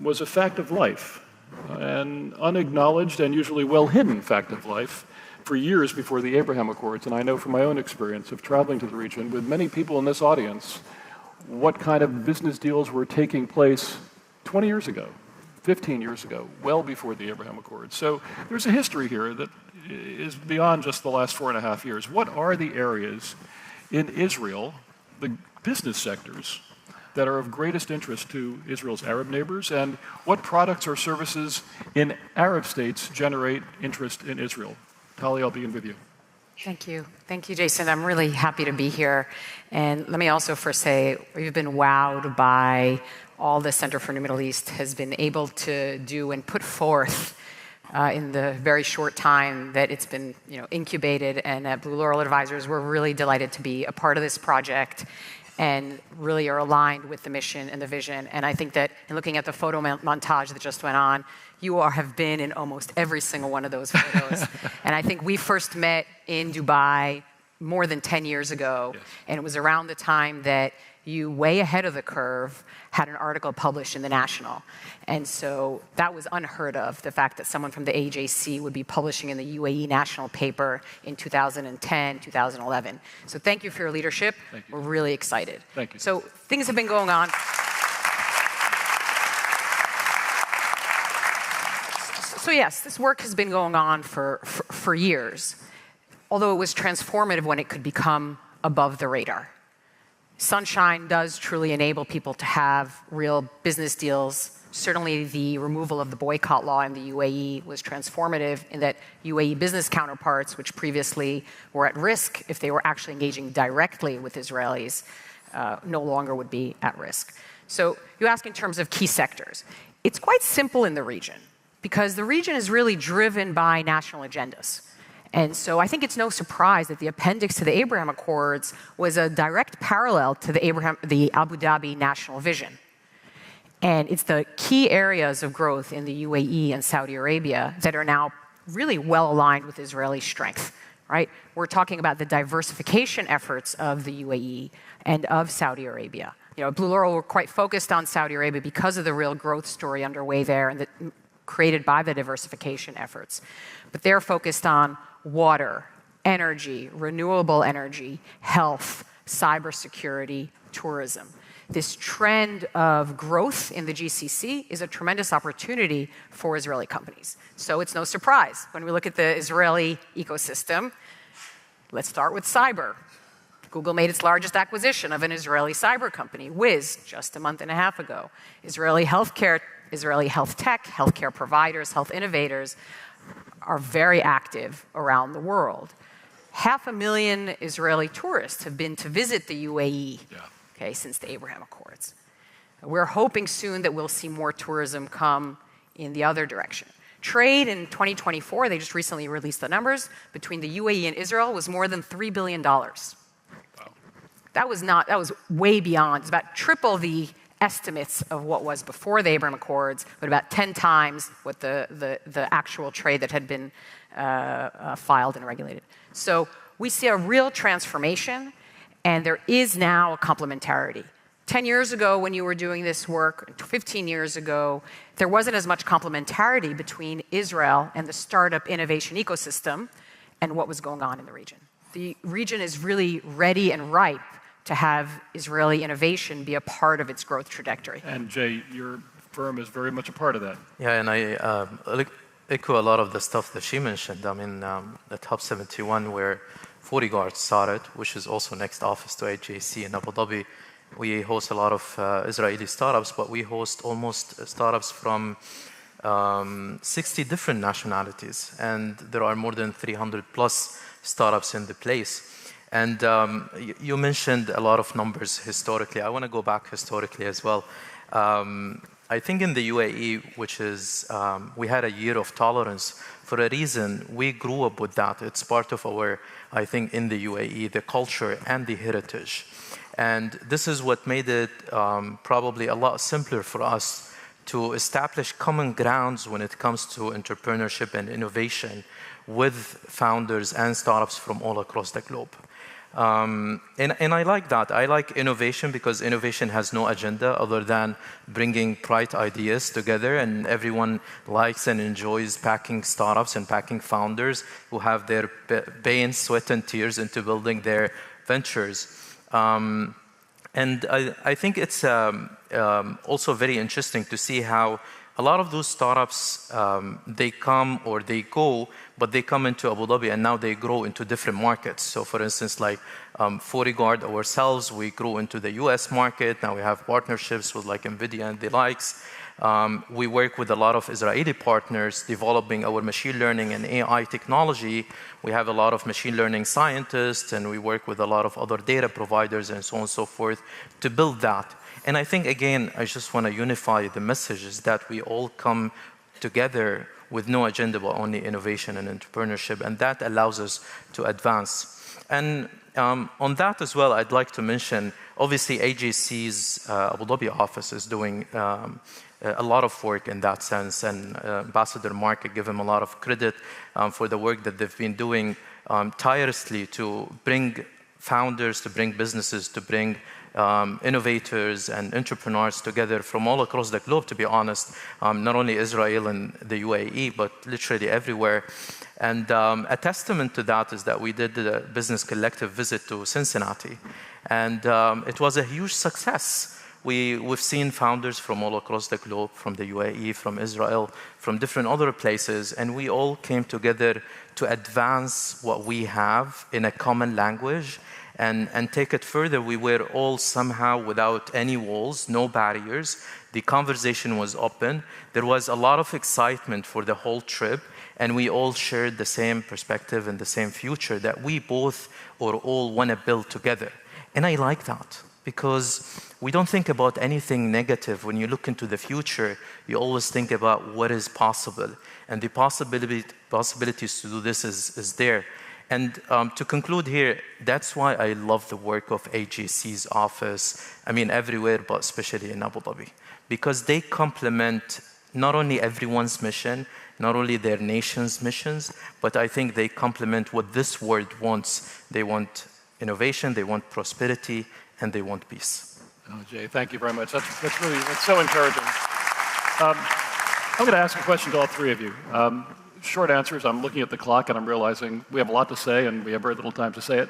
was a fact of life, an unacknowledged and usually well-hidden fact of life for years before the Abraham Accords. And I know from my own experience of traveling to the region with many people in this audience what kind of business deals were taking place 20 years ago, 15 years ago, well before the Abraham Accords. So there's a history here that is beyond just the last 4.5 years. What are the areas in Israel, the business sectors, that are of greatest interest to Israel's Arab neighbors, and what products or services in Arab states generate interest in Israel? Tali, I'll begin with you.
Thank you. Thank you, Jason. I'm really happy to be here. And let me also first say, we've been wowed by all the Center for the Middle East has been able to do and put forth in the very short time that it's been incubated. And at Blue Laurel Advisors, we're really delighted to be a part of this project and really are aligned with the mission and the vision. And I think that in looking at the photo montage that just went on, you all have been in almost every single one of those photos. And I think we first met in Dubai more than 10 years ago. Yes. And it was around the time that you, way ahead of the curve, had an article published in the National. And so that was unheard of, the fact that someone from the AJC would be publishing in the UAE national paper in 2010, 2011. So thank you for your leadership.
Thank you.
We're really excited.
Thank you.
So things have been going on. So yes, this work has been going on for years, although it was transformative when it could become above the radar. Sunshine does truly enable people to have real business deals. Certainly the removal of the boycott law in the UAE was transformative in that UAE business counterparts, which previously were at risk if they were actually engaging directly with Israelis, no longer would be at risk. So you ask in terms of key sectors. It's quite simple in the region because the region is really driven by national agendas. And so I think it's no surprise that the appendix to the Abraham Accords was a direct parallel to the Abu Dhabi national vision. And it's the key areas of growth in the UAE and Saudi Arabia that are now really well aligned with Israeli strength, right? We're talking about the diversification efforts of the UAE and of Saudi Arabia. Blue Laurel, we're quite focused on Saudi Arabia because of the real growth story underway there and created by the diversification efforts. But they're focused on water, energy, renewable energy, health, cybersecurity, tourism. This trend of growth in the GCC is a tremendous opportunity for Israeli companies. So it's no surprise when we look at the Israeli ecosystem. Let's start with cyber. Google made its largest acquisition of an Israeli cyber company, Wiz, just a month and a half ago. Israeli healthcare, Israeli health tech, healthcare providers, health innovators are very active around the world. 500,000 Israeli tourists have been to visit the UAE since the Abraham Accords. We're hoping soon that we'll see more tourism come in the other direction. Trade in 2024, they just recently released the numbers, between the UAE and Israel was more than $3 billion. Wow. That was way beyond. It's about triple the estimates of what was before the Abraham Accords, but about 10 times what the actual trade that had been filed and regulated. So we see a real transformation, and there is now a complementarity. 10 years ago, when you were doing this work, 15 years ago, there wasn't as much complementarity between Israel and the startup innovation ecosystem and what was going on in the region. The region is really ready and ripe to have Israeli innovation be a part of its growth trajectory.
And Jay, your firm is very much a part of that.
Yeah, and I echo a lot of the stuff that she mentioned. I mean, the Top 71, where 40 Guard started, which is also next office to AJC in Abu Dhabi. We host a lot of Israeli startups, but we host almost startups from 60 different nationalities, and there are more than 300 plus startups in the place. And you mentioned a lot of numbers historically. I want to go back historically as well. I think in the UAE, which is, we had a year of tolerance. For a reason, we grew up with that. It's part of our, I think, in the UAE, the culture and the heritage. And this is what made it probably a lot simpler for us to establish common grounds when it comes to entrepreneurship and innovation with founders and startups from all across the globe. And I like that. I like innovation because innovation has no agenda other than bringing bright ideas together, and everyone likes and enjoys packing startups and packing founders who have their pain, sweat, and tears into building their ventures. And I think it's also very interesting to see how a lot of those startups, they come or they go, but they come into Abu Dhabi and now they grow into different markets. So for instance, like 40 Guard ourselves, we grew into the US market. Now we have partnerships with like NVIDIA and the likes. We work with a lot of Israeli partners developing our machine learning and AI technology. We have a lot of machine learning scientists, and we work with a lot of other data providers and so on and so forth to build that. And I think, again, I just want to unify the message is that we all come together with no agenda but only innovation and entrepreneurship, and that allows us to advance. And on that as well, I'd like to mention, obviously AJC's Abu Dhabi office is doing a lot of work in that sense, and Ambassador Mark, give him a lot of credit for the work that they've been doing tirelessly to bring founders, to bring businesses, to bring innovators and entrepreneurs together from all across the globe, to be honest, not only Israel and the UAE, but literally everywhere. And a testament to that is that we did a business collective visit to Cincinnati, and it was a huge success. We've seen founders from all across the globe, from the UAE, from Israel, from different other places, and we all came together to advance what we have in a common language and take it further. We were all somehow without any walls, no barriers. The conversation was open. There was a lot of excitement for the whole trip, and we all shared the same perspective and the same future that we both or all want to build together. And I like that, because we don't think about anything negative. When you look into the future, you always think about what is possible. And the possibilities to do this is there. And to conclude here, that's why I love the work of AJC's office, I mean everywhere, but especially in Abu Dhabi. Because they complement not only everyone's mission, not only their nation's missions, but I think they complement what this world wants. They want innovation, they want prosperity, and they want peace.
Oh, Jay, thank you very much. That's so encouraging. I'm going to ask a question to all three of you. Short answers. I'm looking at the clock and I'm realizing we have a lot to say and we have very little time to say it.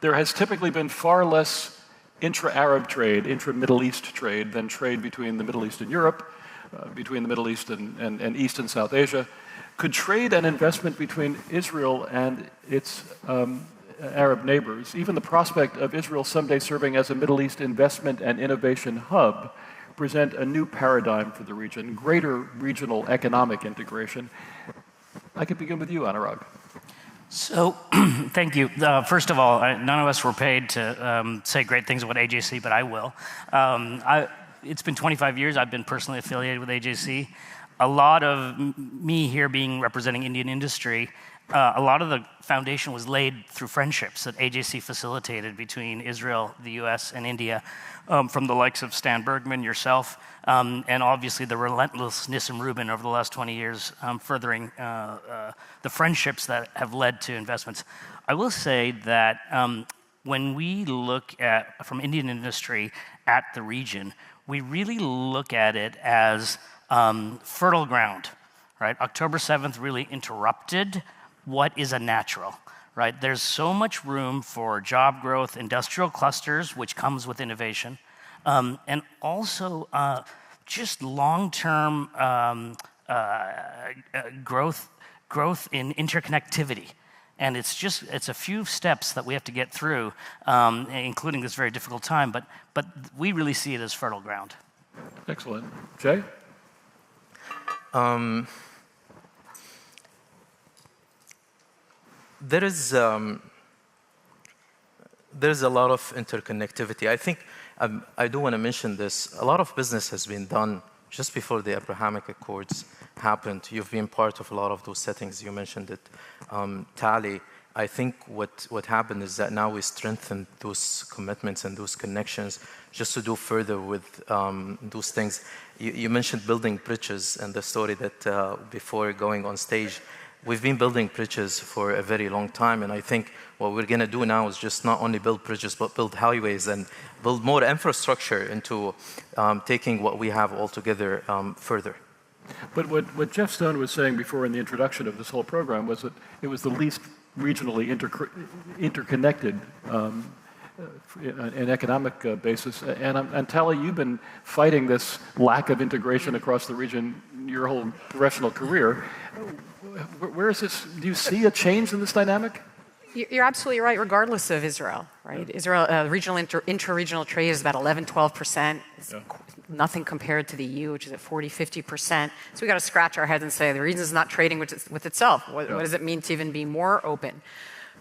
There has typically been far less intra-Arab trade, intra-Middle East trade than trade between the Middle East and Europe, between the Middle East and East and South Asia. Could trade and investment between Israel and its Arab neighbors, even the prospect of Israel someday serving as a Middle East investment and innovation hub, present a new paradigm for the region, greater regional economic integration? I could begin with you, Anurag.
So, thank you. First of all, none of us were paid to say great things about AJC, but I will. It's been 25 years I've been personally affiliated with AJC. A lot of me here representing Indian industry, a lot of the foundation was laid through friendships that AJC facilitated between Israel, the US, and India, from the likes of Stan Bergman, yourself, and obviously the relentlessness in Reuben over the last 20 years, furthering the friendships that have led to investments. I will say that when we look at, from Indian industry at the region, we really look at it as fertile ground, right? October 7th really interrupted what is a natural, right? There's so much room for job growth, industrial clusters, which comes with innovation, and also just long-term growth in interconnectivity. And it's a few steps that we have to get through, including this very difficult time, but we really see it as fertile ground.
Excellent. Jay?
There's a lot of interconnectivity. I think I do want to mention this. A lot of business has been done just before the Abrahamic Accords happened. You've been part of a lot of those settings. You mentioned it. Tali, I think what happened is that now we strengthen those commitments and those connections just to do further with those things. You mentioned building bridges and the story that before going on stage, we've been building bridges for a very long time, and I think what we're going to do now is just not only build bridges, but build highways and build more infrastructure into taking what we have all together further.
But what Jeff Stone was saying before in the introduction of this whole program was that it was the least regionally interconnected an economic basis. And Tali, you've been fighting this lack of integration across the region your whole professional career. Where is this? Do you see a change in this dynamic?
You're absolutely right, regardless of Israel, right? Israel, regional inter-regional trade is about 11-12%. It's nothing compared to the EU, which is at 40-50%. So we got to scratch our heads and say the region is not trading with itself. What does it mean to even be more open?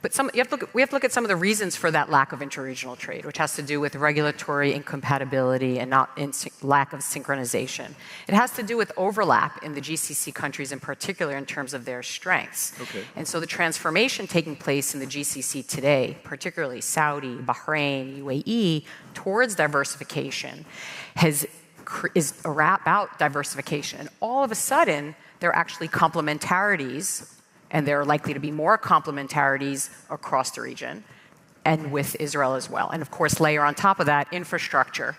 But we have to look at some of the reasons for that lack of interregional trade, which has to do with regulatory incompatibility and lack of synchronization. It has to do with overlap in the GCC countries in particular in terms of their strengths. Okay. And so the transformation taking place in the GCC today, particularly Saudi, Bahrain, UAE, towards diversification is about diversification. And all of a sudden, there are actually complementarities, and there are likely to be more complementarities across the region and with Israel as well. And of course, layer on top of that infrastructure,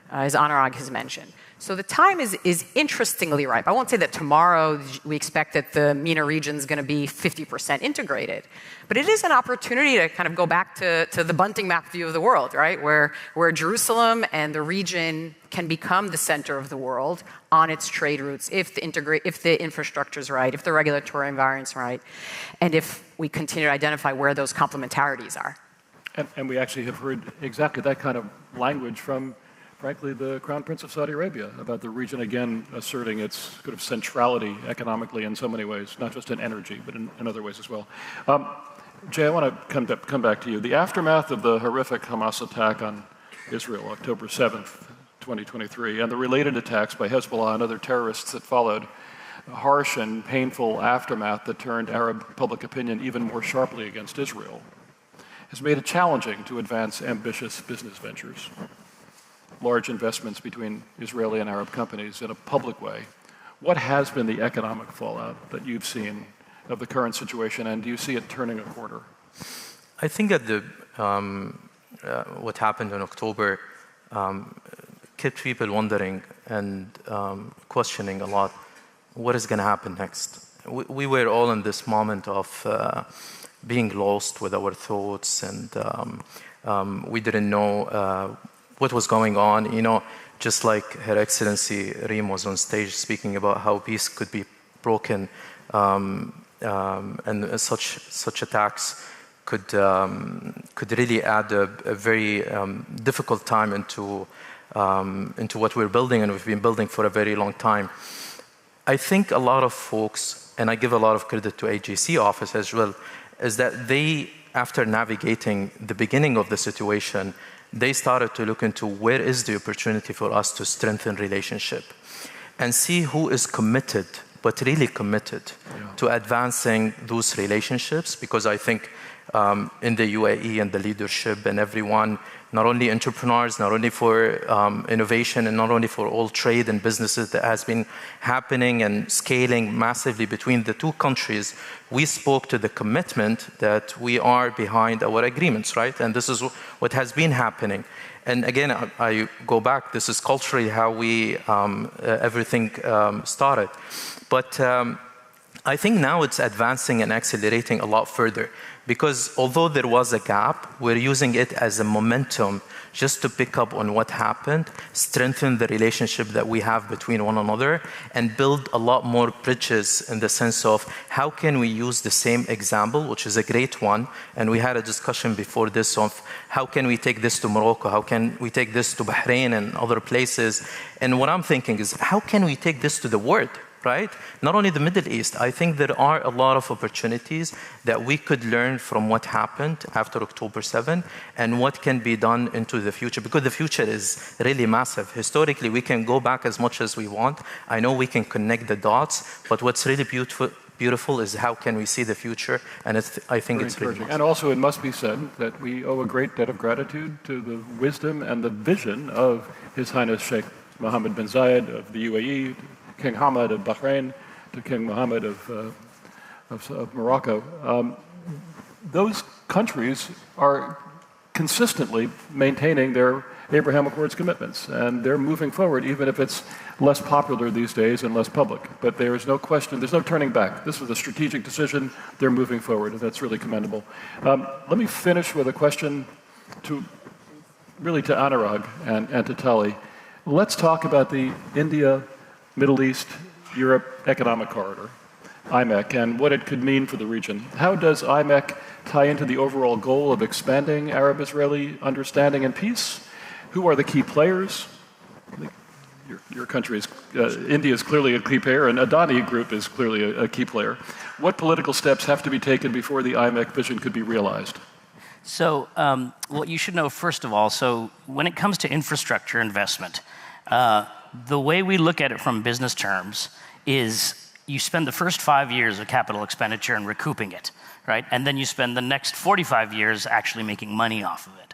as Anurag has mentioned. So the time is interestingly ripe. I won't say that tomorrow we expect that the MENA region is going to be 50% integrated, but it is an opportunity to kind of go back to the bunting map view of the world, right? Where Jerusalem and the region can become the center of the world on its trade routes if the infrastructure is right, if the regulatory environment is right, and if we continue to identify where those complementarities are.
And we actually have heard exactly that kind of language from, frankly, the Crown Prince of Saudi Arabia about the region again asserting its sort of centrality economically in so many ways, not just in energy, but in other ways as well. Jay, I want to come back to you. The aftermath of the horrific Hamas attack on Israel, October 7th, 2023, and the related attacks by Hezbollah and other terrorists that followed, a harsh and painful aftermath that turned Arab public opinion even more sharply against Israel, has made it challenging to advance ambitious business ventures. Large investments between Israeli and Arab companies in a public way. What has been the economic fallout that you've seen of the current situation, and do you see it turning a corner?
I think that what happened in October kept people wondering and questioning a lot what is going to happen next. We were all in this moment of being lost with our thoughts, and we didn't know what was going on. You know, just like Her Excellency Reem was on stage speaking about how peace could be broken, and such attacks could really add a very difficult time into what we're building, and we've been building for a very long time. I think a lot of folks, and I give a lot of credit to AJC office as well, is that they, after navigating the beginning of the situation, they started to look into where is the opportunity for us to strengthen relationship and see who is committed but really committed to advancing those relationships, because I think in the UAE and the leadership and everyone, not only entrepreneurs, not only for innovation, and not only for all trade and businesses that has been happening and scaling massively between the two countries, we spoke to the commitment that we are behind our agreements, right? And this is what has been happening. And again, I go back, this is culturally how we, everything started. But I think now it's advancing and accelerating a lot further, because although there was a gap, we're using it as a momentum just to pick up on what happened, strengthen the relationship that we have between one another, and build a lot more bridges in the sense of how can we use the same example, which is a great one, and we had a discussion before this of how can we take this to Morocco, how can we take this to Bahrain and other places, and what I'm thinking is how can we take this to the world? Right? Not only the Middle East, I think there are a lot of opportunities that we could learn from what happened after October 7 and what can be done into the future, because the future is really massive. Historically, we can go back as much as we want. I know we can connect the dots, but what's really beautiful is how can we see the future, and I think it's really
And also it must be said that we owe a great debt of gratitude to the wisdom and the vision of His Highness Sheikh Mohammed bin Zayed of the UAE, King Hamad of Bahrain, to King Mohammed of Morocco. Those countries are consistently maintaining their Abraham Accords commitments, and they're moving forward, even if it's less popular these days and less public. But there is no question, there's no turning back. This was a strategic decision. They're moving forward, and that's really commendable. Let me finish with a question to Anurag and to Tali. Let's talk about the India, Middle East, Europe Economic Corridor, IMEC, and what it could mean for the region. How does IMEC tie into the overall goal of expanding Arab-Israeli understanding and peace? Who are the key players? Your country is, India is clearly a key player, and Adani Group is clearly a key player. What political steps have to be taken before the IMEC vision could be realized?
So, what you should know, first of all, so when it comes to infrastructure investment, the way we look at it from business terms is you spend the first 5 years of capital expenditure and recouping it, right? And then you spend the next 45 years actually making money off of it.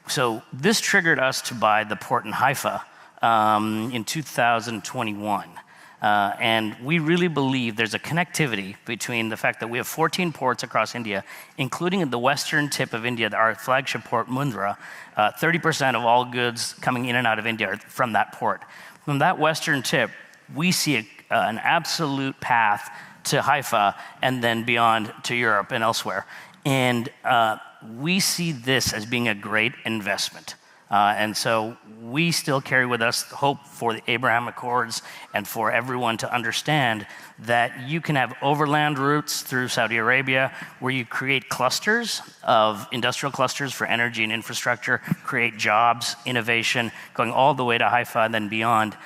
So this triggered us to buy the port in Haifa in 2021. And we really believe there's a connectivity between the fact that we have 14 ports across India, including in the western tip of India, our flagship port, Mundra. 30% of all goods coming in and out of India are from that port. From that western tip, we see an absolute path to Haifa and then beyond to Europe and elsewhere. And we see this as being a great investment. And so we still carry with us hope for the Abraham Accords and for everyone to understand that you can have overland routes through Saudi Arabia where you create clusters of industrial clusters for energy and infrastructure, create jobs, innovation, going all the way to Haifa and then beyond.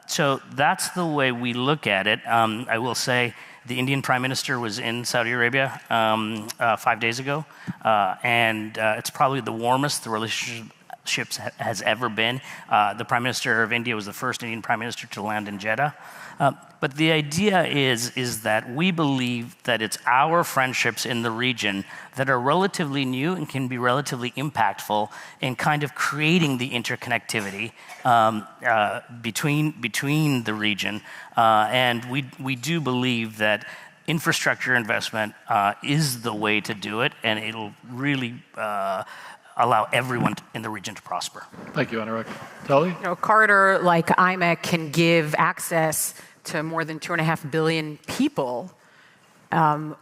So that's the way we look at it. I will say the Indian Prime Minister was in Saudi Arabia 5 days ago, and it's probably the warmest the relationship has ever been. The Prime Minister of India was the first Indian Prime Minister to land in Jeddah. But the idea is that we believe that it's our friendships in the region that are relatively new and can be relatively impactful in kind of creating the interconnectivity between the region. And we do believe that infrastructure investment is the way to do it, and it'll really allow everyone in the region to prosper.
Thank you, Anurag. Tali?
A corridor like IMEC can give access to more than 2.5 billion people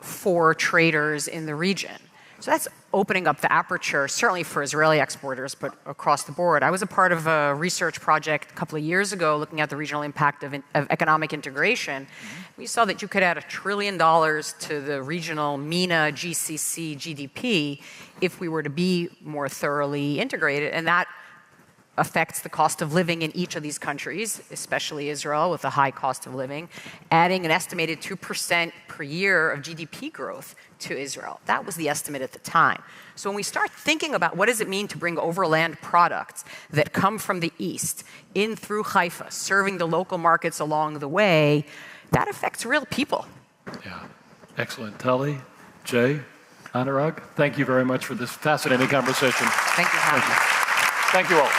for traders in the region. So that's opening up the aperture, certainly for Israeli exporters, but across the board. I was a part of a research project a couple of years ago looking at the regional impact of economic integration. We saw that you could add $1 trillion to the regional MENA GCC GDP if we were to be more thoroughly integrated, and that affects the cost of living in each of these countries, especially Israel with a high cost of living, adding an estimated 2% per year of GDP growth to Israel. That was the estimate at the time. So when we start thinking about what does it mean to bring overland products that come from the east in through Haifa, serving the local markets along the way, that affects real people.
Yeah, excellent. Tully, Jay, Anurag, thank you very much for this fascinating conversation.
Thank you, Howard.
Thank you all.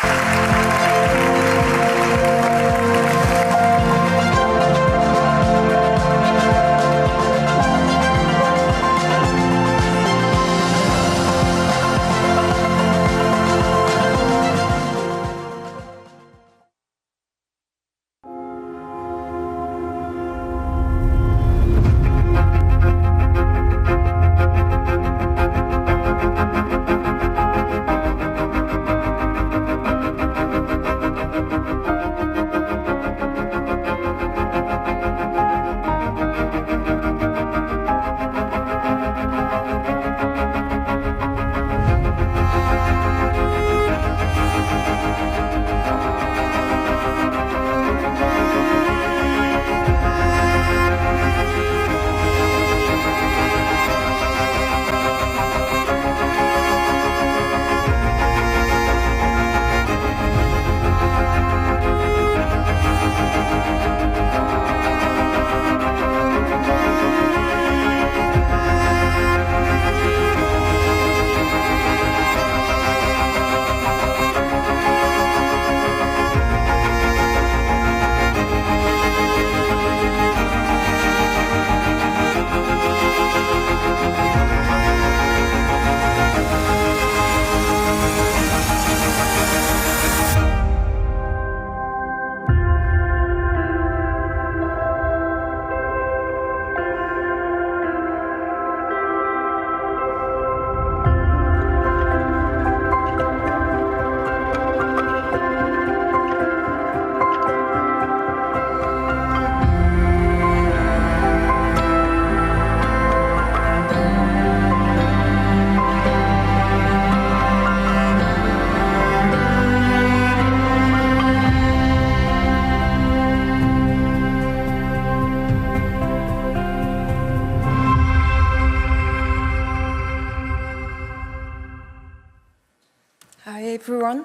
everyone.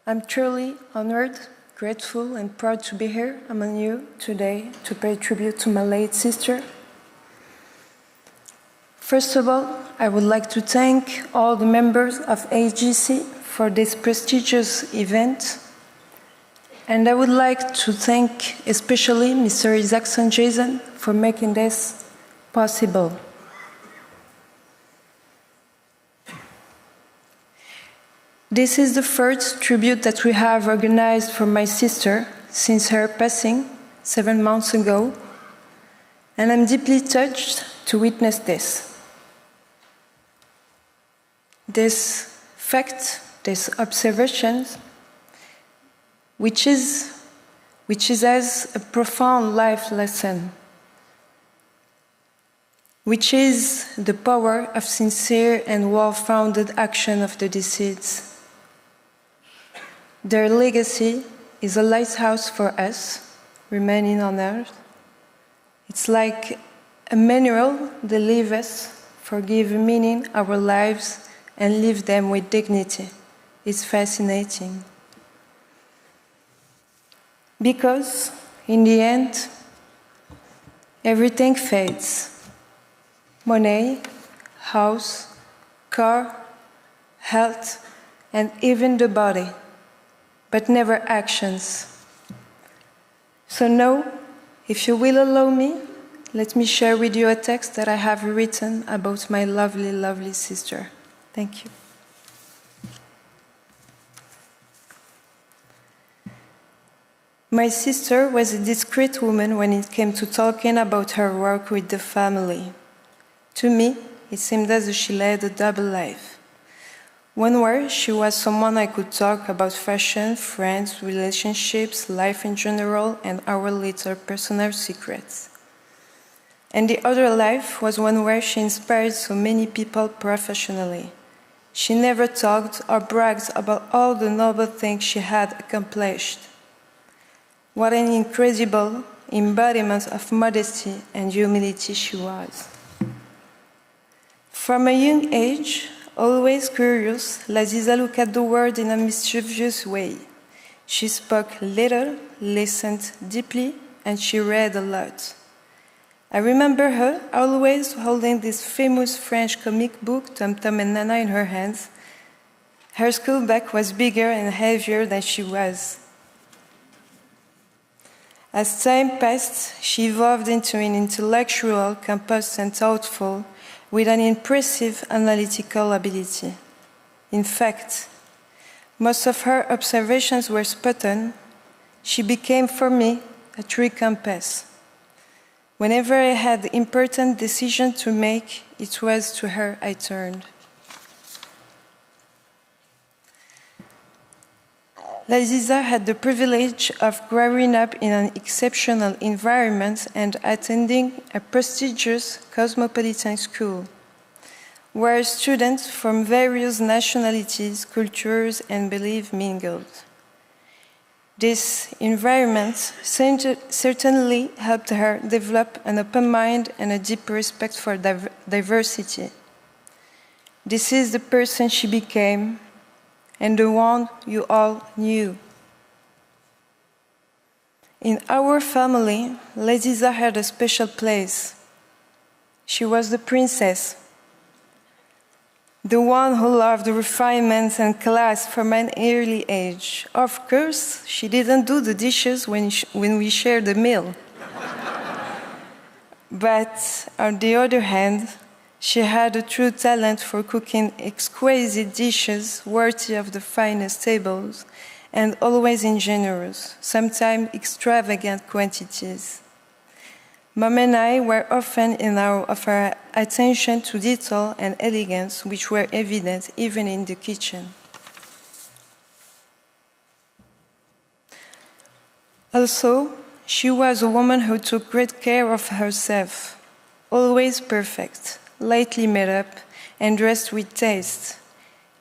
I'm truly honored, grateful, and proud to be here among you today to pay tribute to my late sister. First of all, I would like to thank all the members of AJC for this prestigious event. And I would like to thank especially Mr. Isaacson Jason for making this possible. This is the first tribute that we have organized for my sister since her passing 7 months ago, and I'm deeply touched to witness this. This fact, this observation, which is as a profound life lesson, which is the power of sincere and well-founded action of the deceased. Their legacy is a lighthouse for us, remaining on earth. It's like a manual that leaves us for giving meaning our lives and live them with dignity. It's fascinating. Because, in the end, everything fades. Money, house, car, health, and even the body, but never actions. So now, if you will allow me, let me share with you a text that I have written about my lovely, lovely sister. Thank you. My sister was a discreet woman when it came to talking about her work with the family. To me, it seemed as if she led a double life. One where she was someone I could talk about fashion, friends, relationships, life in general, and our little personal secrets. And the other life was one where she inspired so many people professionally. She never talked or bragged about all the noble things she had accomplished. What an incredible embodiment of modesty and humility she was. From a young age, always curious, Laziza looked at the world in a mischievous way. She spoke little, listened deeply, and she read a lot. I remember her always holding this famous French comic book, Tom Tom and Nana, in her hands. Her school bag was bigger and heavier than she was. As time passed, she evolved into an intellectual, composed and thoughtful, with an impressive analytical ability. In fact, most of her observations were spot on. She became, for me, a true compass. Whenever I had important decisions to make, it was to her I turned. Laziza had the privilege of growing up in an exceptional environment and attending a prestigious cosmopolitan school, where students from various nationalities, cultures, and beliefs mingled. This environment certainly helped her develop an open mind and a deep respect for diversity. This is the person she became, and the one you all knew. In our family, Laziza had a special place. She was the princess, the one who loved refinement and class from an early age. Of course, she didn't do the dishes when we shared the meal. But on the other hand, she had a true talent for cooking exquisite dishes worthy of the finest tables and always in generous, sometimes extravagant quantities. Mom and I were often in awe of her attention to detail and elegance, which were evident even in the kitchen. Also, she was a woman who took great care of herself, always perfect, lightly made up, and dressed with taste.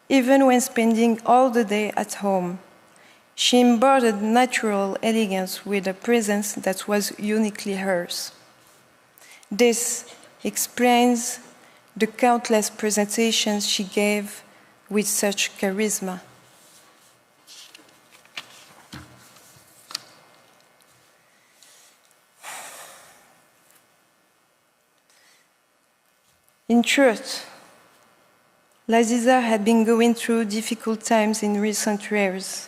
Even when spending all the day at home, she embodied natural elegance with a presence that was uniquely hers. This explains the countless presentations she gave with such charisma. In truth, Laziza had been going through difficult times in recent years.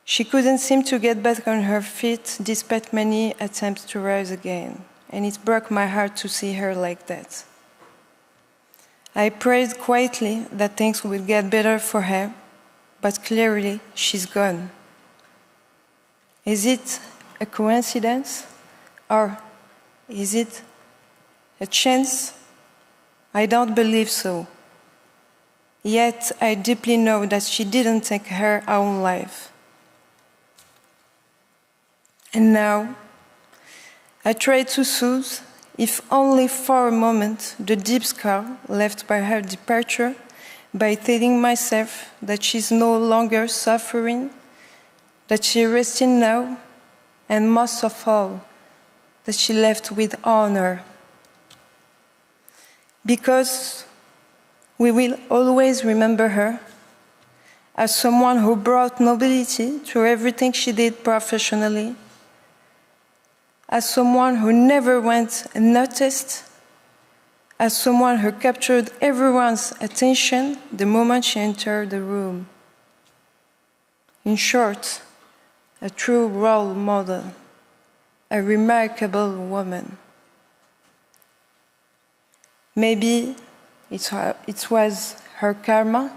She couldn't seem to get back on her feet despite many attempts to rise again, and it broke my heart to see her like that. I prayed quietly that things would get better for her, but clearly she's gone. Is it a coincidence, or is it a chance? I don't believe so. Yet I deeply know that she didn't take her own life. And now, I try to soothe, if only for a moment, the deep scar left by her departure by telling myself that she's no longer suffering, that she's resting now, and most of all, that she left with honor. Because we will always remember her as someone who brought nobility to everything she did professionally, as someone who never went unnoticed, as someone who captured everyone's attention the moment she entered the room. In short, a true role model, a remarkable woman. Maybe it was her karma,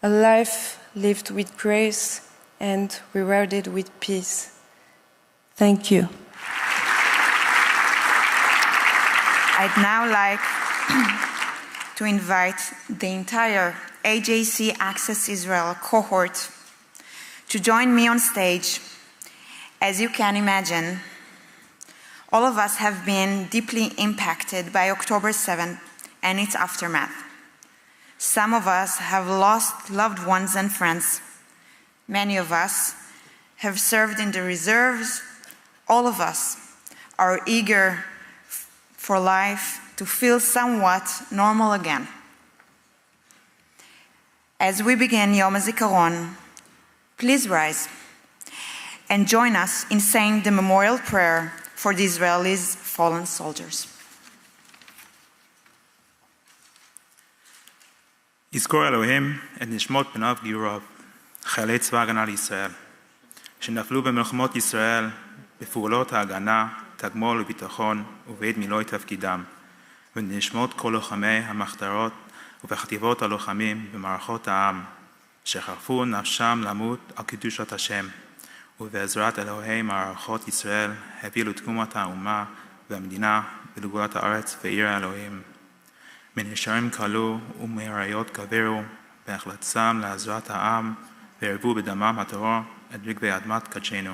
a life lived with grace and rewarded with peace. Thank you.
I'd now like to invite the entire AJC Access Israel cohort to join me on stage. As you can imagine, all of us have been deeply impacted by October 7th and its aftermath. Some of us have lost loved ones and friends. Many of us have served in the reserves. All of us are eager for life to feel somewhat normal again. As we begin Yom HaZikaron, please rise. and join us in saying the memorial prayer for the Israelis' fallen soldiers.
יזכור אלוהים את נשמות בניו גיוריו, חיילי צבא הגנה לישראל, שנפלו במלחמות ישראל, בפעולות ההגנה, תגמול וביטחון ובעת מילוי תפקידם, ונשמות כל לוחמי המחתרות ובחטיבות הלוחמים במערכות העם, שחרפו נפשם למות על קדושת השם, ובעזרת אלוהי מערכות ישראל הביא לתקומת האומה והמדינה ולגאולת הארץ ועיר האלוהים. מנשרים כלו ומאריות גברו, בהחלטתם לעזרת העם, והרבו בדמם הטהור את רגבי אדמת קדשנו.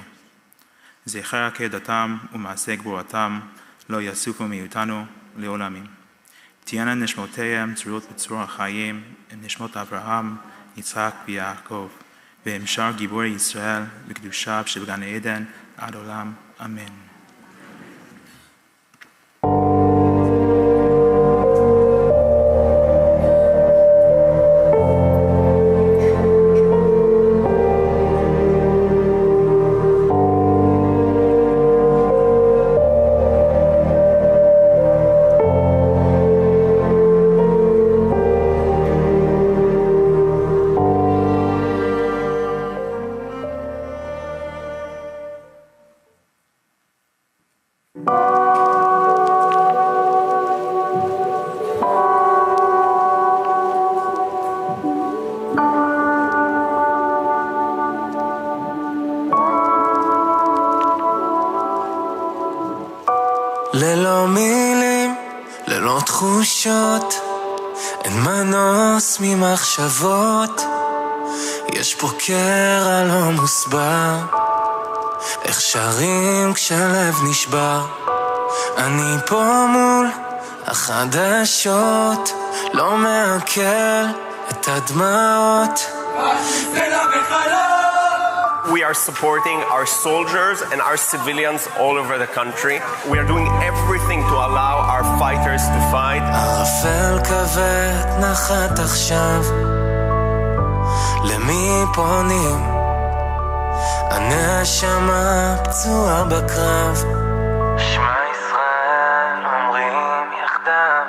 זכר עקדתם ומעשה גבורתם לא יסופו מאיתנו לעולמים. תהיינה נשמותיהם צרורות בצרור החיים, עם נשמות אברהם, יצחק ויעקב, ועם שאר גיבורי ישראל וקדושיו שבגן עדן עד עולם. אמן.
ללא מילים, ללא תחושות, אין מנוס ממחשבות, יש פה קרע לא מוסבר, איך שרים כשלב נשבר, אני פה מול החדשות, לא מעכל את הדמעות.
We are supporting our soldiers and our civilians all over the country. We are doing everything to allow our fighters to fight.
ערפל כבד נחת עכשיו, למי פונים? הנשמה פצועה בקרב, שמע ישראל אומרים יחדיו.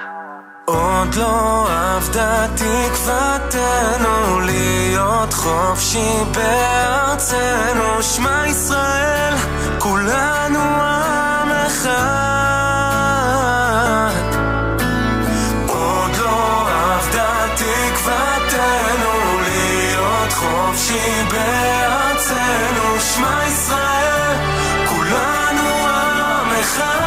עוד לא עבדה תקוותנו להיות חופשי בארצנו, שמע ישראל כולנו עם אחד. עוד לא עבדה תקוותנו להיות חופשי בארצנו, שמע ישראל כולנו עם אחד.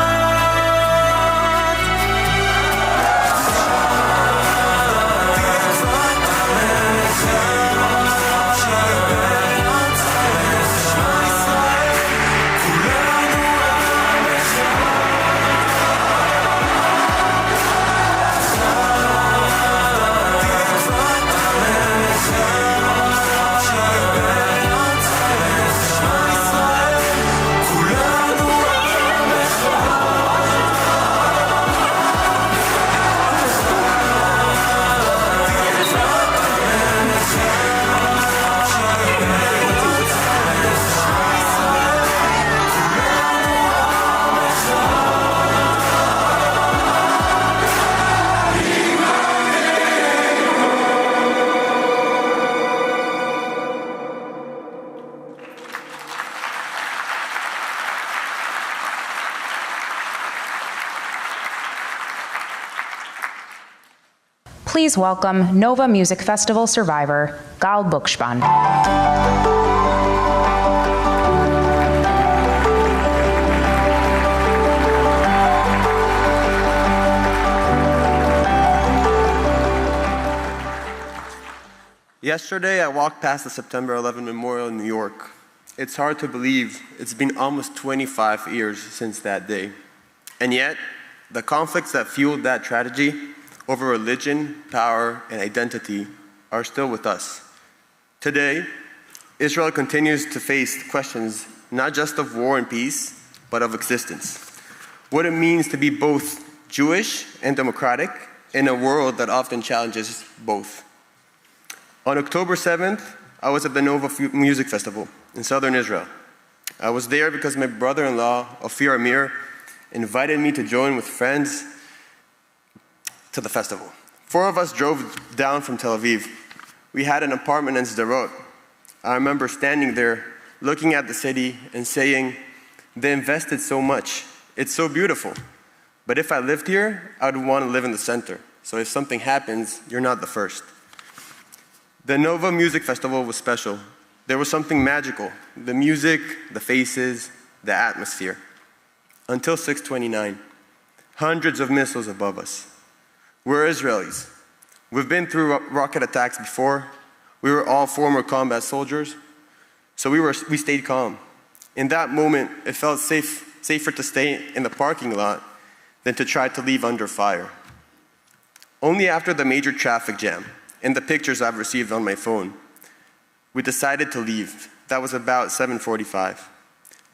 Please welcome Nova Music Festival survivor, Gal Buchspan.
Yesterday, I walked past the September 11 Memorial in New York. It's hard to believe it's been almost 25 years since that day. And yet, the conflicts that fueled that tragedy over religion, power, and identity are still with us. Today, Israel continues to face questions not just of war and peace, but of existence. What it means to be both Jewish and democratic in a world that often challenges both. On October 7th, I was at the Nova Music Festival in southern Israel. I was there because my brother-in-law, Ophir Amir, invited me to join with friends to the festival. 4 of us drove down from Tel Aviv. We had an apartment in Sderot. I remember standing there, looking at the city and saying, they invested so much. It's so beautiful. But if I lived here, I would want to live in the center. So if something happens, you're not the first. The Nova Music Festival was special. There was something magical. The music, the faces, the atmosphere. Until 6/29, hundreds of missiles above us. We're Israelis. We've been through rocket attacks before. We were all former combat soldiers. So we stayed calm. In that moment, it felt safer to stay in the parking lot than to try to leave under fire. Only after the major traffic jam and the pictures I've received on my phone, we decided to leave. That was about 7:45.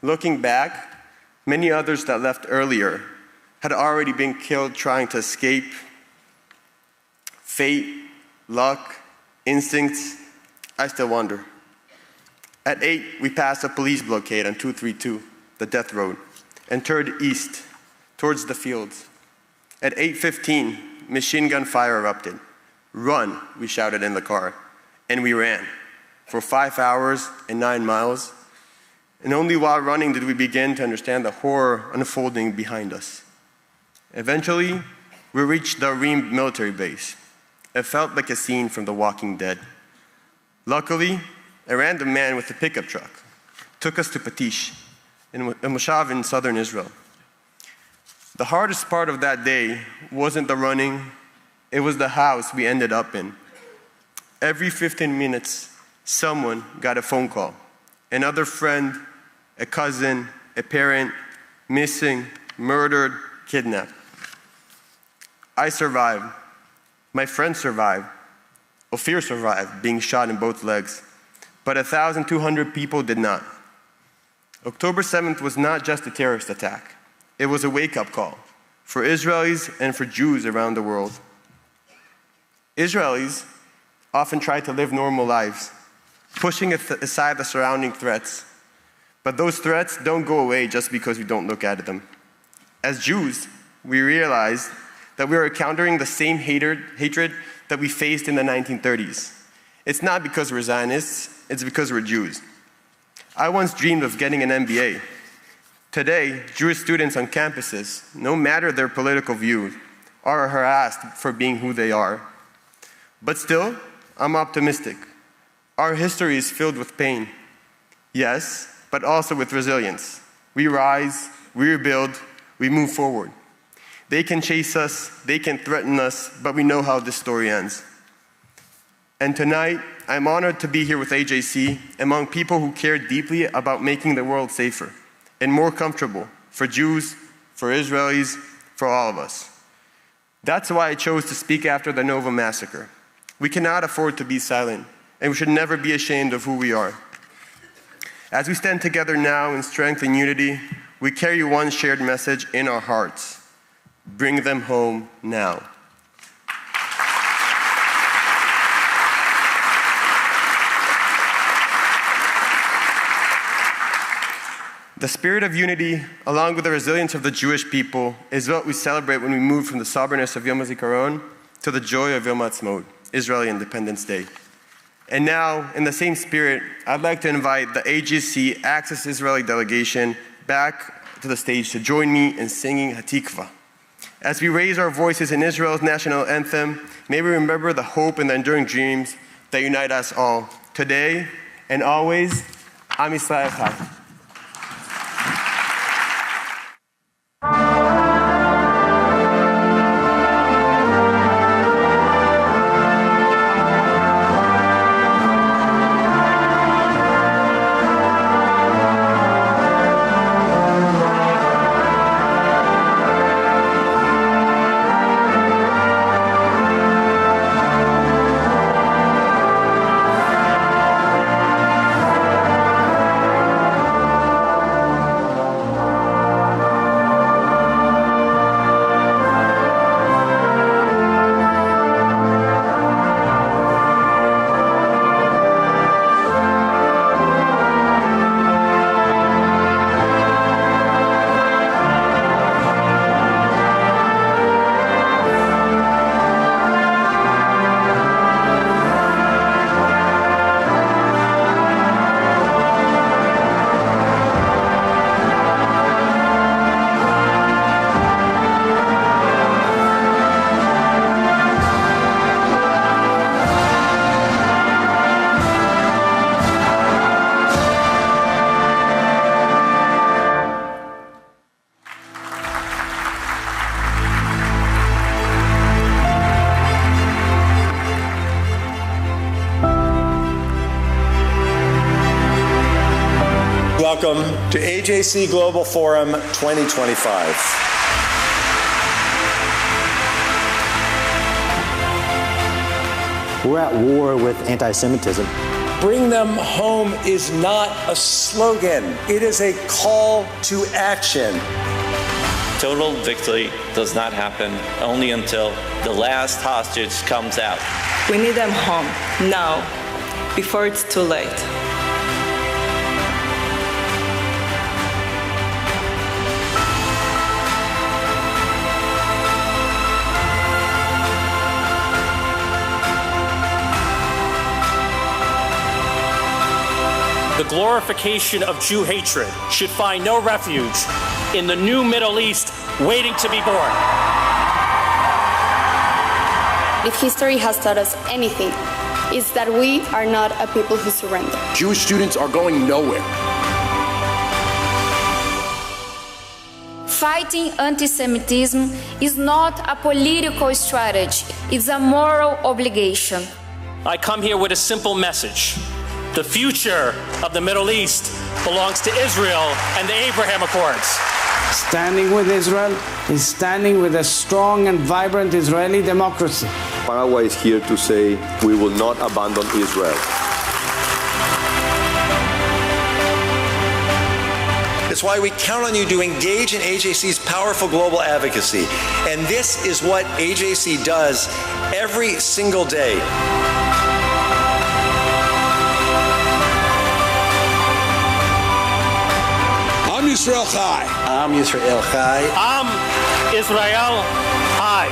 Looking back, many others that left earlier had already been killed trying to escape. Fate, luck, instincts, I still wonder. At 8, we passed a police blockade on 232, the death road, and turned east, towards the fields. At 8:15, machine gun fire erupted. Run, we shouted in the car, and we ran for 5 hours and 9 miles. And only while running did we begin to understand the horror unfolding behind us. Eventually, we reached the Reem military base. It felt like a scene from The Walking Dead. Luckily, a random man with a pickup truck took us to Patish, in a moshav in southern Israel. The hardest part of that day wasn't the running, it was the house we ended up in. Every 15 minutes, someone got a phone call. Another friend, a cousin, a parent, missing, murdered, kidnapped. I survived. My friend survived. Ophir survived, being shot in both legs. But 1,200 people did not. October 7th was not just a terrorist attack. It was a wake-up call for Israelis and for Jews around the world. Israelis often try to live normal lives, pushing aside the surrounding threats. But those threats don't go away just because we don't look at them. As Jews, we realize that we are encountering the same hatred that we faced in the 1930s. It's not because we're Zionists, it's because we're Jews. I once dreamed of getting an MBA. Today, Jewish students on campuses, no matter their political view, are harassed for being who they are. But still, I'm optimistic. Our history is filled with pain. Yes, but also with resilience. We rise, we rebuild, we move forward. They can chase us, they can threaten us, but we know how this story ends. And tonight, I'm honored to be here with AJC among people who care deeply about making the world safer and more comfortable for Jews, for Israelis, for all of us. That's why I chose to speak after the Nova massacre. We cannot afford to be silent, and we should never be ashamed of who we are. As we stand together now in strength and unity, we carry one shared message in our hearts. Bring them home now. The spirit of unity, along with the resilience of the Jewish people, is what we celebrate when we move from the soberness of Yom HaZikaron to the joy of Yom HaAtzmaut, Israeli Independence Day. And now, in the same spirit, I'd like to invite the AJC Access Israeli delegation back to the stage to join me in singing Hatikva. As we raise our voices in Israel's national anthem, may we remember the hope and the enduring dreams that unite us all, today and always. Am Yisrael Echad.
Welcome to AJC Global Forum 2025.
We're at war with anti-Semitism.
Bring them home is not a slogan. It is a call to action.
Total victory does not happen only until the last hostage comes out.
We need them home now, before it's too late.
The glorification of Jew hatred should find no refuge in the new Middle East waiting to be born.
If history has taught us anything, it's that we are not a people who surrender.
Jewish students are going nowhere.
Fighting anti-Semitism is not a political strategy, it's a moral obligation.
I come here with a simple message. The future of the Middle East belongs to Israel and the Abraham Accords.
Standing with Israel is standing with a strong and vibrant Israeli democracy.
Paraguay is here to say we will not abandon Israel.
It's why we count on you to engage in AJC's powerful global advocacy. And this is what AJC does every single day. Am Yisrael Chai. Am Yisrael Chai.
Am Israel Chai.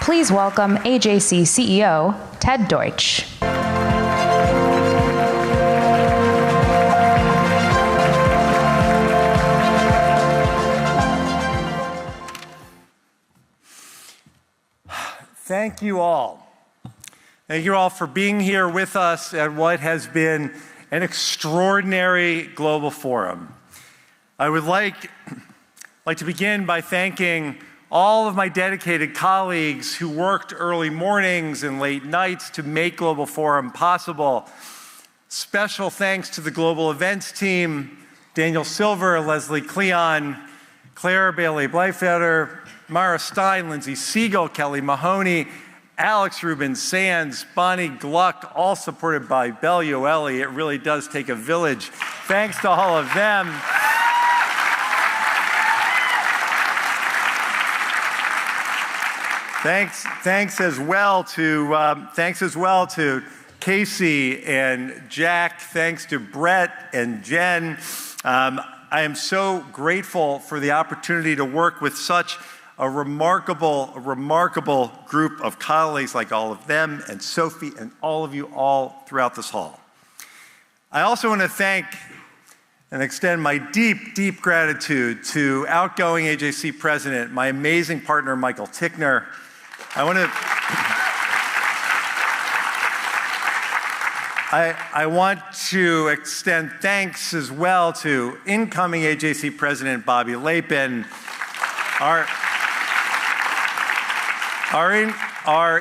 Please welcome AJC CEO Ted Deutch.
Thank you all. Thank you all for being here with us at what has been an extraordinary global forum. I would like to begin by thanking all of my dedicated colleagues who worked early mornings and late nights to make Global Forum possible. Special thanks to the global events team, Daniel Silver, Leslie Cleon, Claire Bailey-Bleifeder, Mara Stein, Lindsay Siegel, Kelly Mahoney, Alex Rubin Sands, Bonnie Gluck, all supported by Bell Yoeli. It really does take a village. Thanks to all of them. Thanks as well to Casey and Jack. Thanks to Brett and Jen. I am so grateful for the opportunity to work with such a remarkable group of colleagues like all of them and Sophie and all of you all throughout this hall. I also want to thank and extend my deep gratitude to outgoing AJC President, my amazing partner, Michael Tickner. I want to extend thanks as well to incoming AJC President Bobby Lapin, our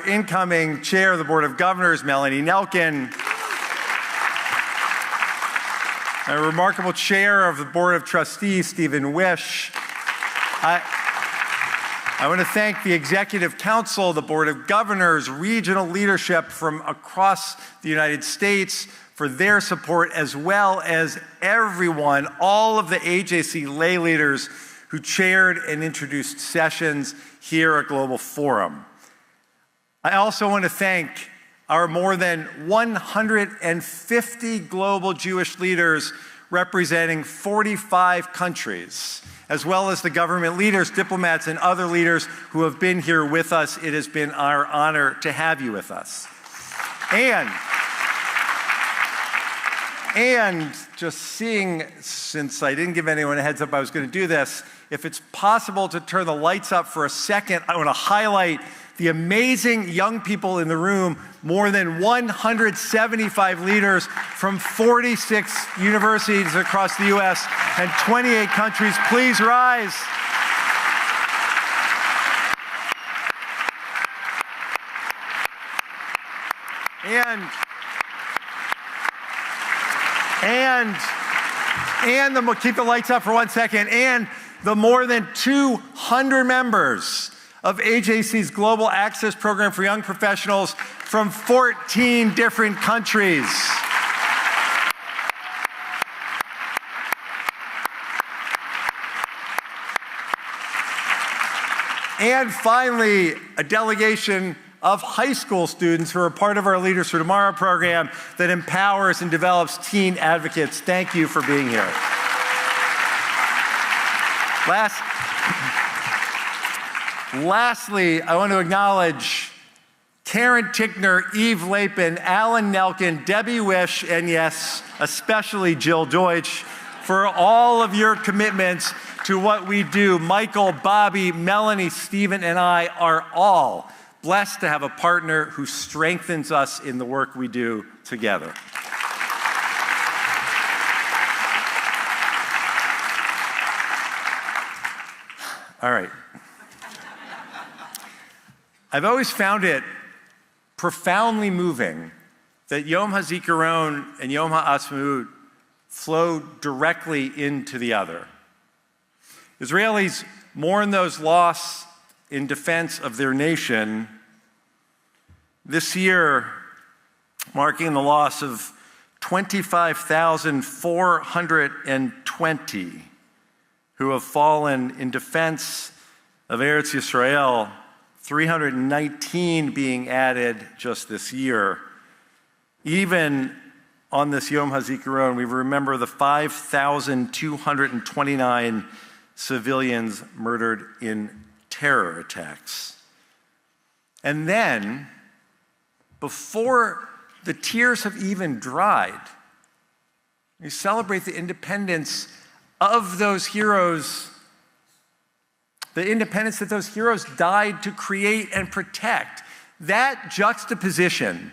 incoming Chair of the Board of Governors, Melanie Nelkin, a remarkable Chair of the Board of Trustees, Stephen Wish. I want to thank the Executive Council, the Board of Governors, regional leadership from across the United States for their support, as well as everyone, all of the AJC lay leaders who chaired and introduced sessions here at Global Forum. I also want to thank our more than 150 global Jewish leaders representing 45 countries, as well as the government leaders, diplomats, and other leaders who have been here with us. It has been our honor to have you with us. And just seeing, since I didn't give anyone a heads up I was going to do this, if it's possible to turn the lights up for a second, I want to highlight the amazing young people in the room, more than 175 leaders from 46 universities across the US and 28 countries. Please rise. Keep the lights up for 1 second. And the more than 200 members of AJC's Global Access Program for Young Professionals from 14 different countries. And finally, a delegation of high school students who are part of our Leaders for Tomorrow program that empowers and develops teen advocates. Thank you for being here. Lastly, I want to acknowledge Karen Tickner, Eve Lapin, Alan Nelkin, Debbie Wish, and yes, especially Jill Deutch, for all of your commitments to what we do. Michael, Bobby, Melanie, Stephen, and I are all blessed to have a partner who strengthens us in the work we do together. All right. I've always found it profoundly moving that Yom HaZikaron and Yom HaAtzmaut flow directly into the other. Israelis mourn those lost in defense of their nation. This year, marking the loss of 25,420 who have fallen in defense of Eretz Yisrael, 319 being added just this year. Even on this Yom HaZikaron, we remember the 5,229 civilians murdered in terror attacks. And then, before the tears have even dried, we celebrate the independence of those heroes, the independence that those heroes died to create and protect. That juxtaposition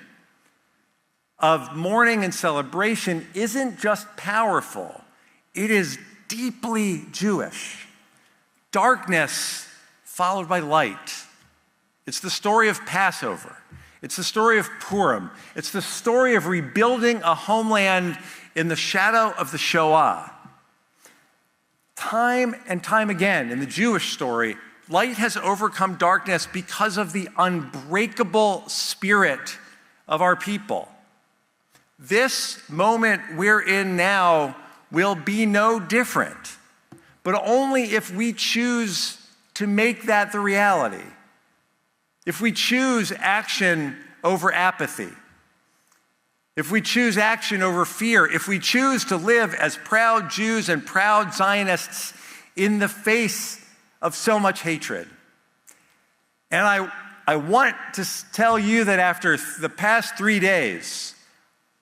of mourning and celebration isn't just powerful, it is deeply Jewish. Darkness followed by light. It's the story of Passover. It's the story of Purim. It's the story of rebuilding a homeland in the shadow of the Shoah. Time and time again in the Jewish story, light has overcome darkness because of the unbreakable spirit of our people. This moment we're in now will be no different, but only if we choose to make that the reality. If we choose action over apathy, if we choose action over fear, if we choose to live as proud Jews and proud Zionists in the face of so much hatred. And I want to tell you that after the past 3 days,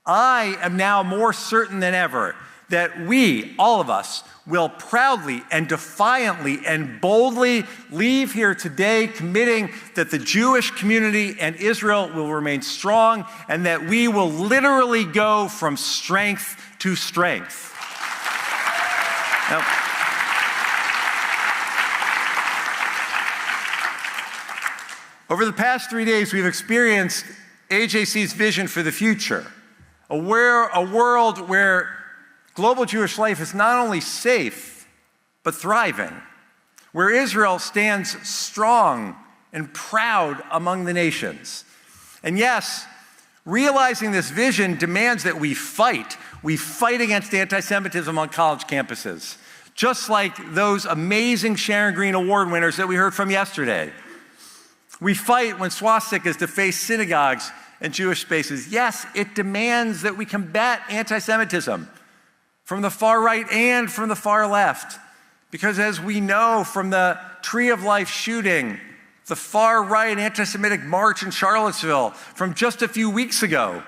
I am now more certain than ever that we, all of us, will proudly and defiantly and boldly leave here today committing that the Jewish community and Israel will remain strong and that we will literally go from strength to strength. Now, over the past 3 days, we've experienced AJC's vision for the future, a world where global Jewish life is not only safe, but thriving, where Israel stands strong and proud among the nations. And yes, realizing this vision demands that we fight. We fight against anti-Semitism on college campuses, just like those amazing Sharon Green Award winners that we heard from yesterday. We fight when swastikas deface synagogues and Jewish spaces. Yes, it demands that we combat anti-Semitism from the far right and from the far left. Because as we know from the Tree of Life shooting, the far right anti-Semitic march in Charlottesville from just a few weeks ago,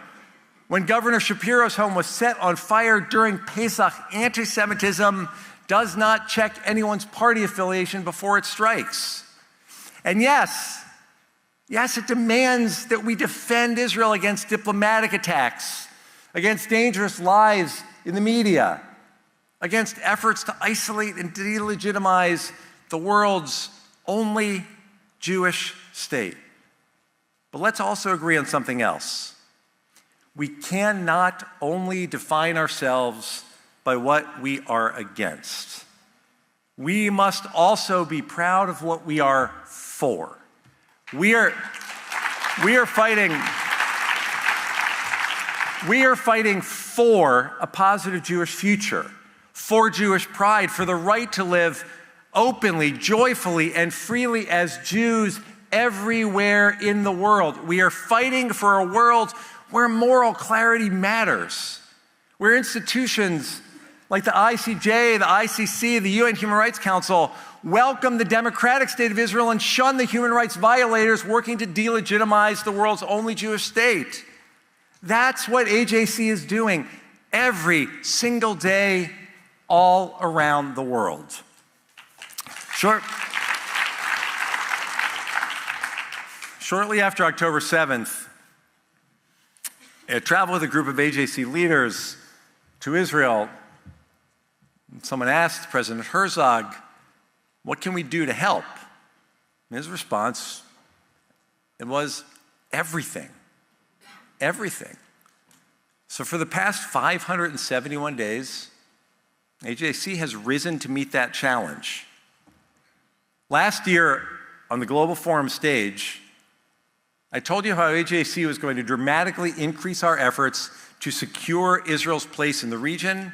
when Governor Shapiro's home was set on fire during Pesach, anti-Semitism does not check anyone's party affiliation before it strikes. And yes, it demands that we defend Israel against diplomatic attacks, against dangerous lies in the media, against efforts to isolate and delegitimize the world's only Jewish state. But let's also agree on something else. we cannot only define ourselves by what we are against. We must also be proud of what we are for. We are fighting for a positive Jewish future, for Jewish pride, for the right to live openly, joyfully, and freely as Jews everywhere in the world. We are fighting for a world where moral clarity matters, where institutions like the ICJ, the ICC, the UN Human Rights Council welcome the democratic state of Israel and shun the human rights violators working to delegitimize the world's only Jewish state. That's what AJC is doing every single day all around the world. Shortly after October 7th, I traveled with a group of AJC leaders to Israel. Someone asked President Herzog, what can we do to help? And his response, it was everything. Everything. So for the past 571 days, AJC has risen to meet that challenge. Last year, on the Global Forum stage, I told you how AJC was going to dramatically increase our efforts to secure Israel's place in the region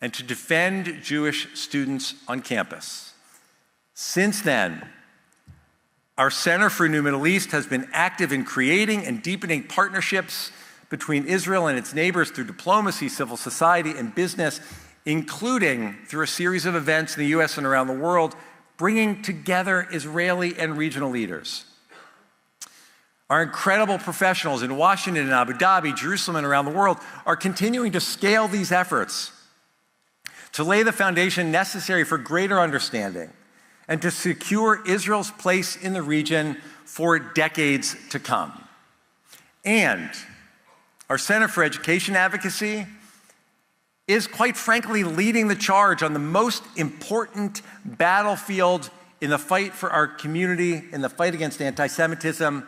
and to defend Jewish students on campus. Since then, our Center for New Middle East has been active in creating and deepening partnerships between Israel and its neighbors through diplomacy, civil society, and business, including through a series of events in the US and around the world, bringing together Israeli and regional leaders. Our incredible professionals in Washington and Abu Dhabi, Jerusalem, and around the world are continuing to scale these efforts to lay the foundation necessary for greater understanding and to secure Israel's place in the region for decades to come. And our Center for Education Advocacy is, quite frankly, leading the charge on the most important battlefield in the fight for our community, in the fight against anti-Semitism,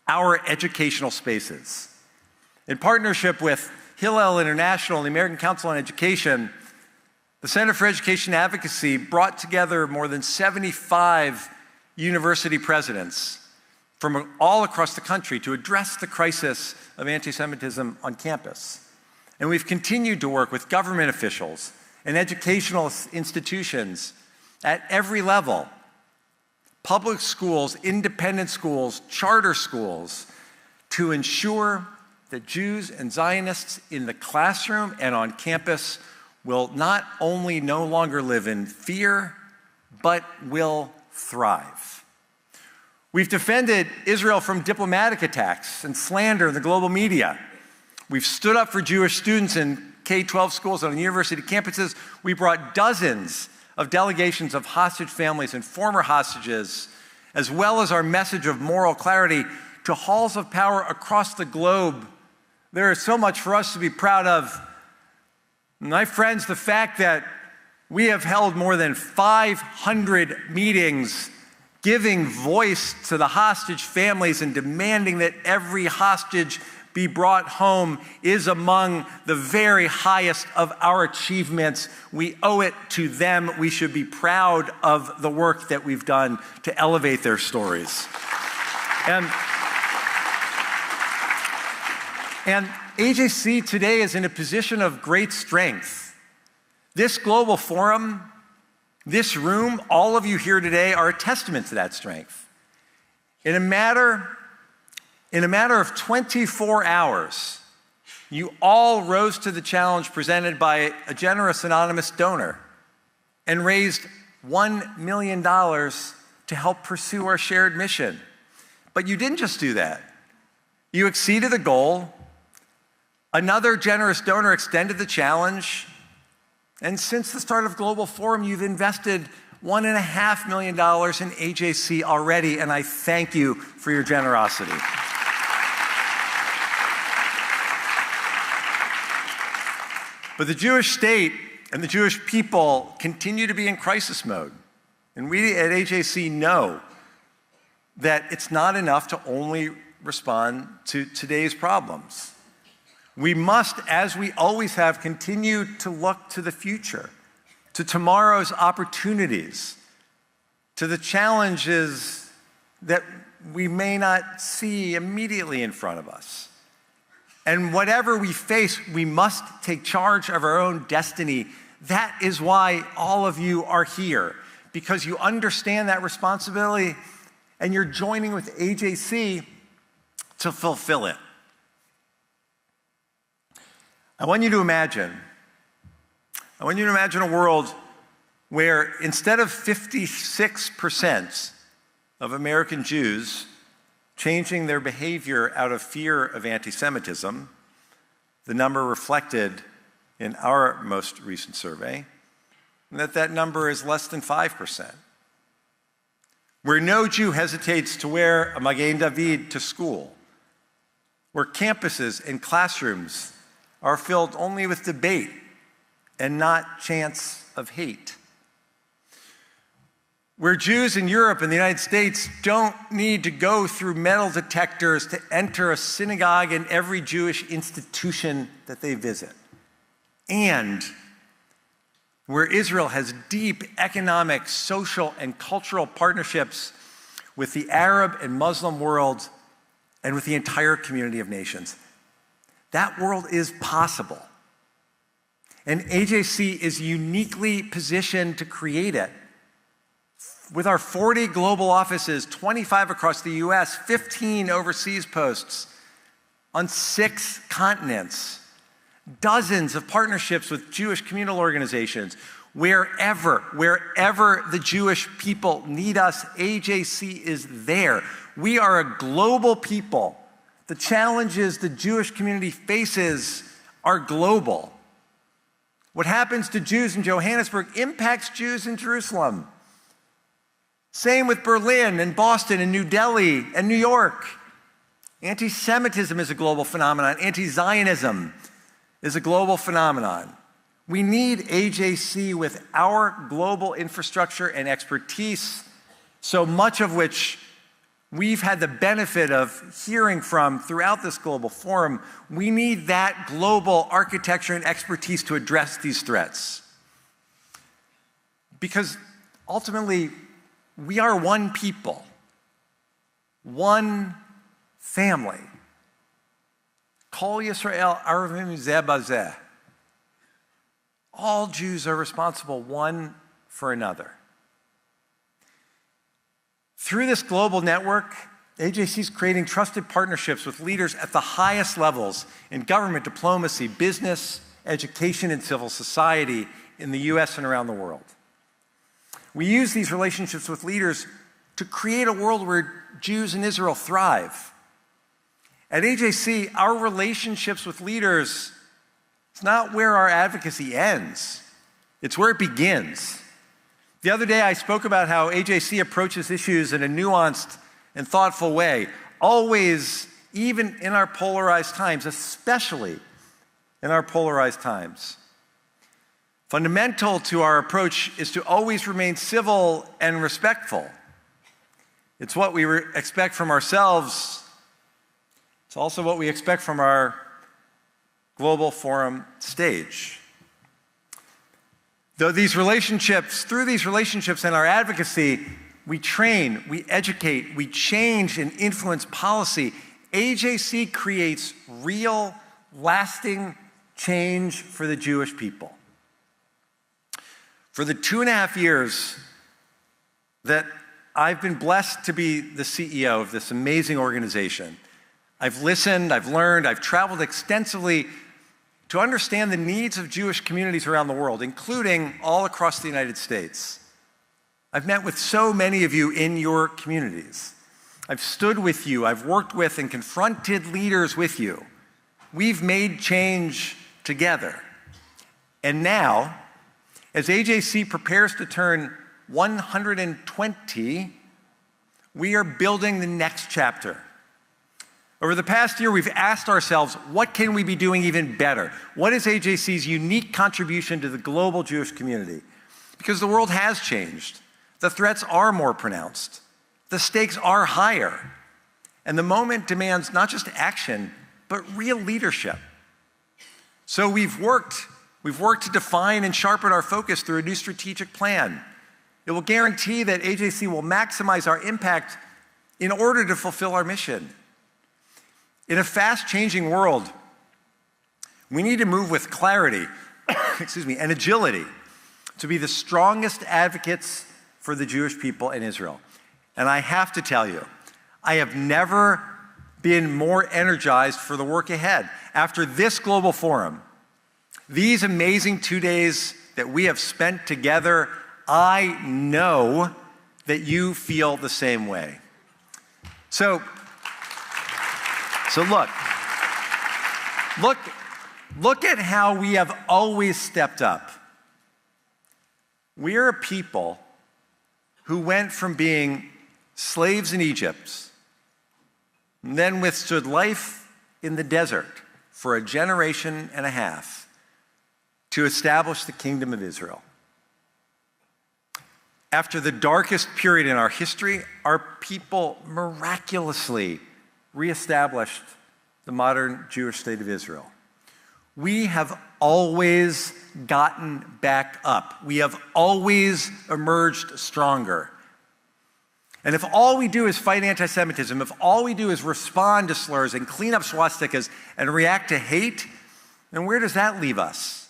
our educational spaces. In partnership with Hillel International and the American Council on Education, the Center for Education Advocacy brought together more than 75 university presidents from all across the country to address the crisis of anti-Semitism on campus. And we've continued to work with government officials and educational institutions at every level: public schools, independent schools, charter schools, to ensure that Jews and Zionists in the classroom and on campus will not only no longer live in fear, but will thrive. We've defended Israel from diplomatic attacks and slander in the global media. We've stood up for Jewish students in K-12 schools and on university campuses. We brought dozens of delegations of hostage families and former hostages, as well as our message of moral clarity, to halls of power across the globe. There is so much for us to be proud of. My friends, the fact that we have held more than 500 meetings giving voice to the hostage families and demanding that every hostage be brought home is among the very highest of our achievements. We owe it to them. We should be proud of the work that we've done to elevate their stories. And AJC today is in a position of great strength. This global forum, this room, all of you here today are a testament to that strength. In a matter of 24 hours, you all rose to the challenge presented by a generous anonymous donor and raised $1 million to help pursue our shared mission. But you didn't just do that. You exceeded the goal. Another generous donor extended the challenge. And since the start of Global Forum, you've invested $1.5 million in AJC already, and I thank you for your generosity. But the Jewish state and the Jewish people continue to be in crisis mode. And we at AJC know that it's not enough to only respond to today's problems. We must, as we always have, continue to look to the future, to tomorrow's opportunities, to the challenges that we may not see immediately in front of us. And whatever we face, we must take charge of our own destiny. That is why all of you are here, because you understand that responsibility and you're joining with AJC to fulfill it. I want you to imagine a world where instead of 56% of American Jews changing their behavior out of fear of anti-Semitism, the number reflected in our most recent survey, that number is less than 5%. Where no Jew hesitates to wear a Magen David to school, where campuses and classrooms are filled only with debate and not chants of hate. Where Jews in Europe and the United States don't need to go through metal detectors to enter a synagogue in every Jewish institution that they visit. And where Israel has deep economic, social, and cultural partnerships with the Arab and Muslim world and with the entire community of nations. That world is possible. And AJC is uniquely positioned to create it. With our 40 global offices, 25 across the US, 15 overseas posts on 6 continents, dozens of partnerships with Jewish communal organizations, wherever the Jewish people need us, AJC is there. We are a global people. The challenges the Jewish community faces are global. What happens to Jews in Johannesburg impacts Jews in Jerusalem. Same with Berlin and Boston and New Delhi and New York. Anti-Semitism is a global phenomenon. Anti-Zionism is a global phenomenon. We need AJC with our global infrastructure and expertise, so much of which we've had the benefit of hearing from throughout this global forum. We need that global architecture and expertise to address these threats. Because ultimately, we are one people, one family. Kol Yisrael Arvim Zeh Bazeh. All Jews are responsible one for another. Through this global network, AJC is creating trusted partnerships with leaders at the highest levels in government, diplomacy, business, education, and civil society in the US and around the world. We use these relationships with leaders to create a world where Jews in Israel thrive. At AJC, our relationships with leaders, it's not where our advocacy ends. It's where it begins. The other day, I spoke about how AJC approaches issues in a nuanced and thoughtful way, always, even in our polarized times, especially in our polarized times. Fundamental to our approach is to always remain civil and respectful. It's what we expect from ourselves. It's also what we expect from our Global Forum stage. Through these relationships and our advocacy, we train, we educate, we change and influence policy. AJC creates real, lasting change for the Jewish people. For the 2.5 years that I've been blessed to be the CEO of this amazing organization, I've listened, I've learned, I've traveled extensively to understand the needs of Jewish communities around the world, including all across the United States. I've met with so many of you in your communities. I've stood with you, I've worked with and confronted leaders with you. We've made change together. And now, as AJC prepares to turn 120, we are building the next chapter. Over the past year, we've asked ourselves, what can we be doing even better? What is AJC's unique contribution to the global Jewish community? Because the world has changed. The threats are more pronounced. The stakes are higher. And the moment demands not just action, but real leadership. So we've worked to define and sharpen our focus through a new strategic plan. It will guarantee that AJC will maximize our impact in order to fulfill our mission. In a fast-changing world, we need to move with clarity and agility to be the strongest advocates for the Jewish people in Israel. And I have to tell you, I have never been more energized for the work ahead. After this global forum, these amazing 2 days that we have spent together, I know that you feel the same way. So look at how we have always stepped up. We are a people who went from being slaves in Egypt and then withstood life in the desert for a generation and a half to establish the kingdom of Israel. After the darkest period in our history, our people miraculously reestablished the modern Jewish state of Israel. We have always gotten back up. We have always emerged stronger. And if all we do is fight anti-Semitism, if all we do is respond to slurs and clean up swastikas and react to hate, then where does that leave us?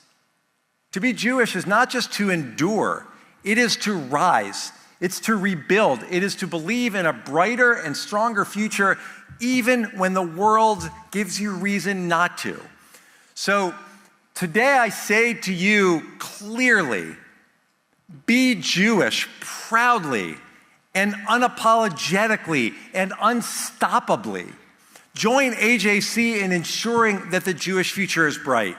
To be Jewish is not just to endure, it is to rise, it's to rebuild, it is to believe in a brighter and stronger future even when the world gives you reason not to. So today I say to you clearly, be Jewish proudly and unapologetically and unstoppably. Join AJC in ensuring that the Jewish future is bright.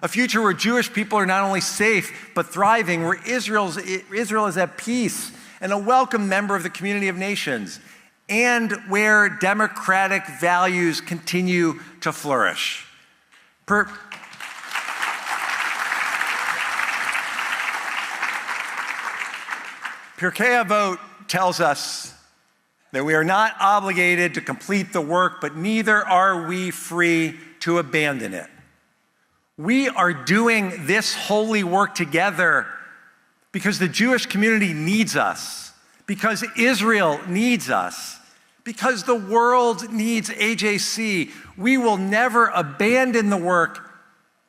A future where Jewish people are not only safe, but thriving, where Israel is at peace and a welcome member of the community of nations, and where democratic values continue to flourish. Pirkei Avot tells us that we are not obligated to complete the work, but neither are we free to abandon it. We are doing this holy work together because the Jewish community needs us, because Israel needs us, because the world needs AJC. We will never abandon the work.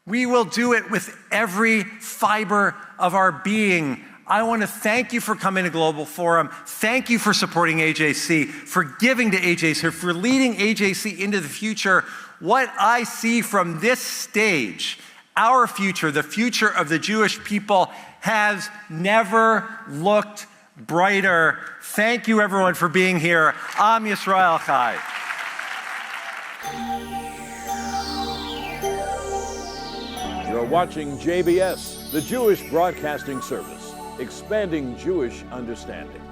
We will do it with every fiber of our being. I want to thank you for coming to Global Forum. Thank you for supporting AJC, for giving to AJC, for leading AJC into the future. What I see from this stage, our future, the future of the Jewish people, has never looked brighter. Thank you, everyone, for being here. Am Yisrael Chai.
You're watching JBS, the Jewish Broadcasting Service, expanding Jewish understanding.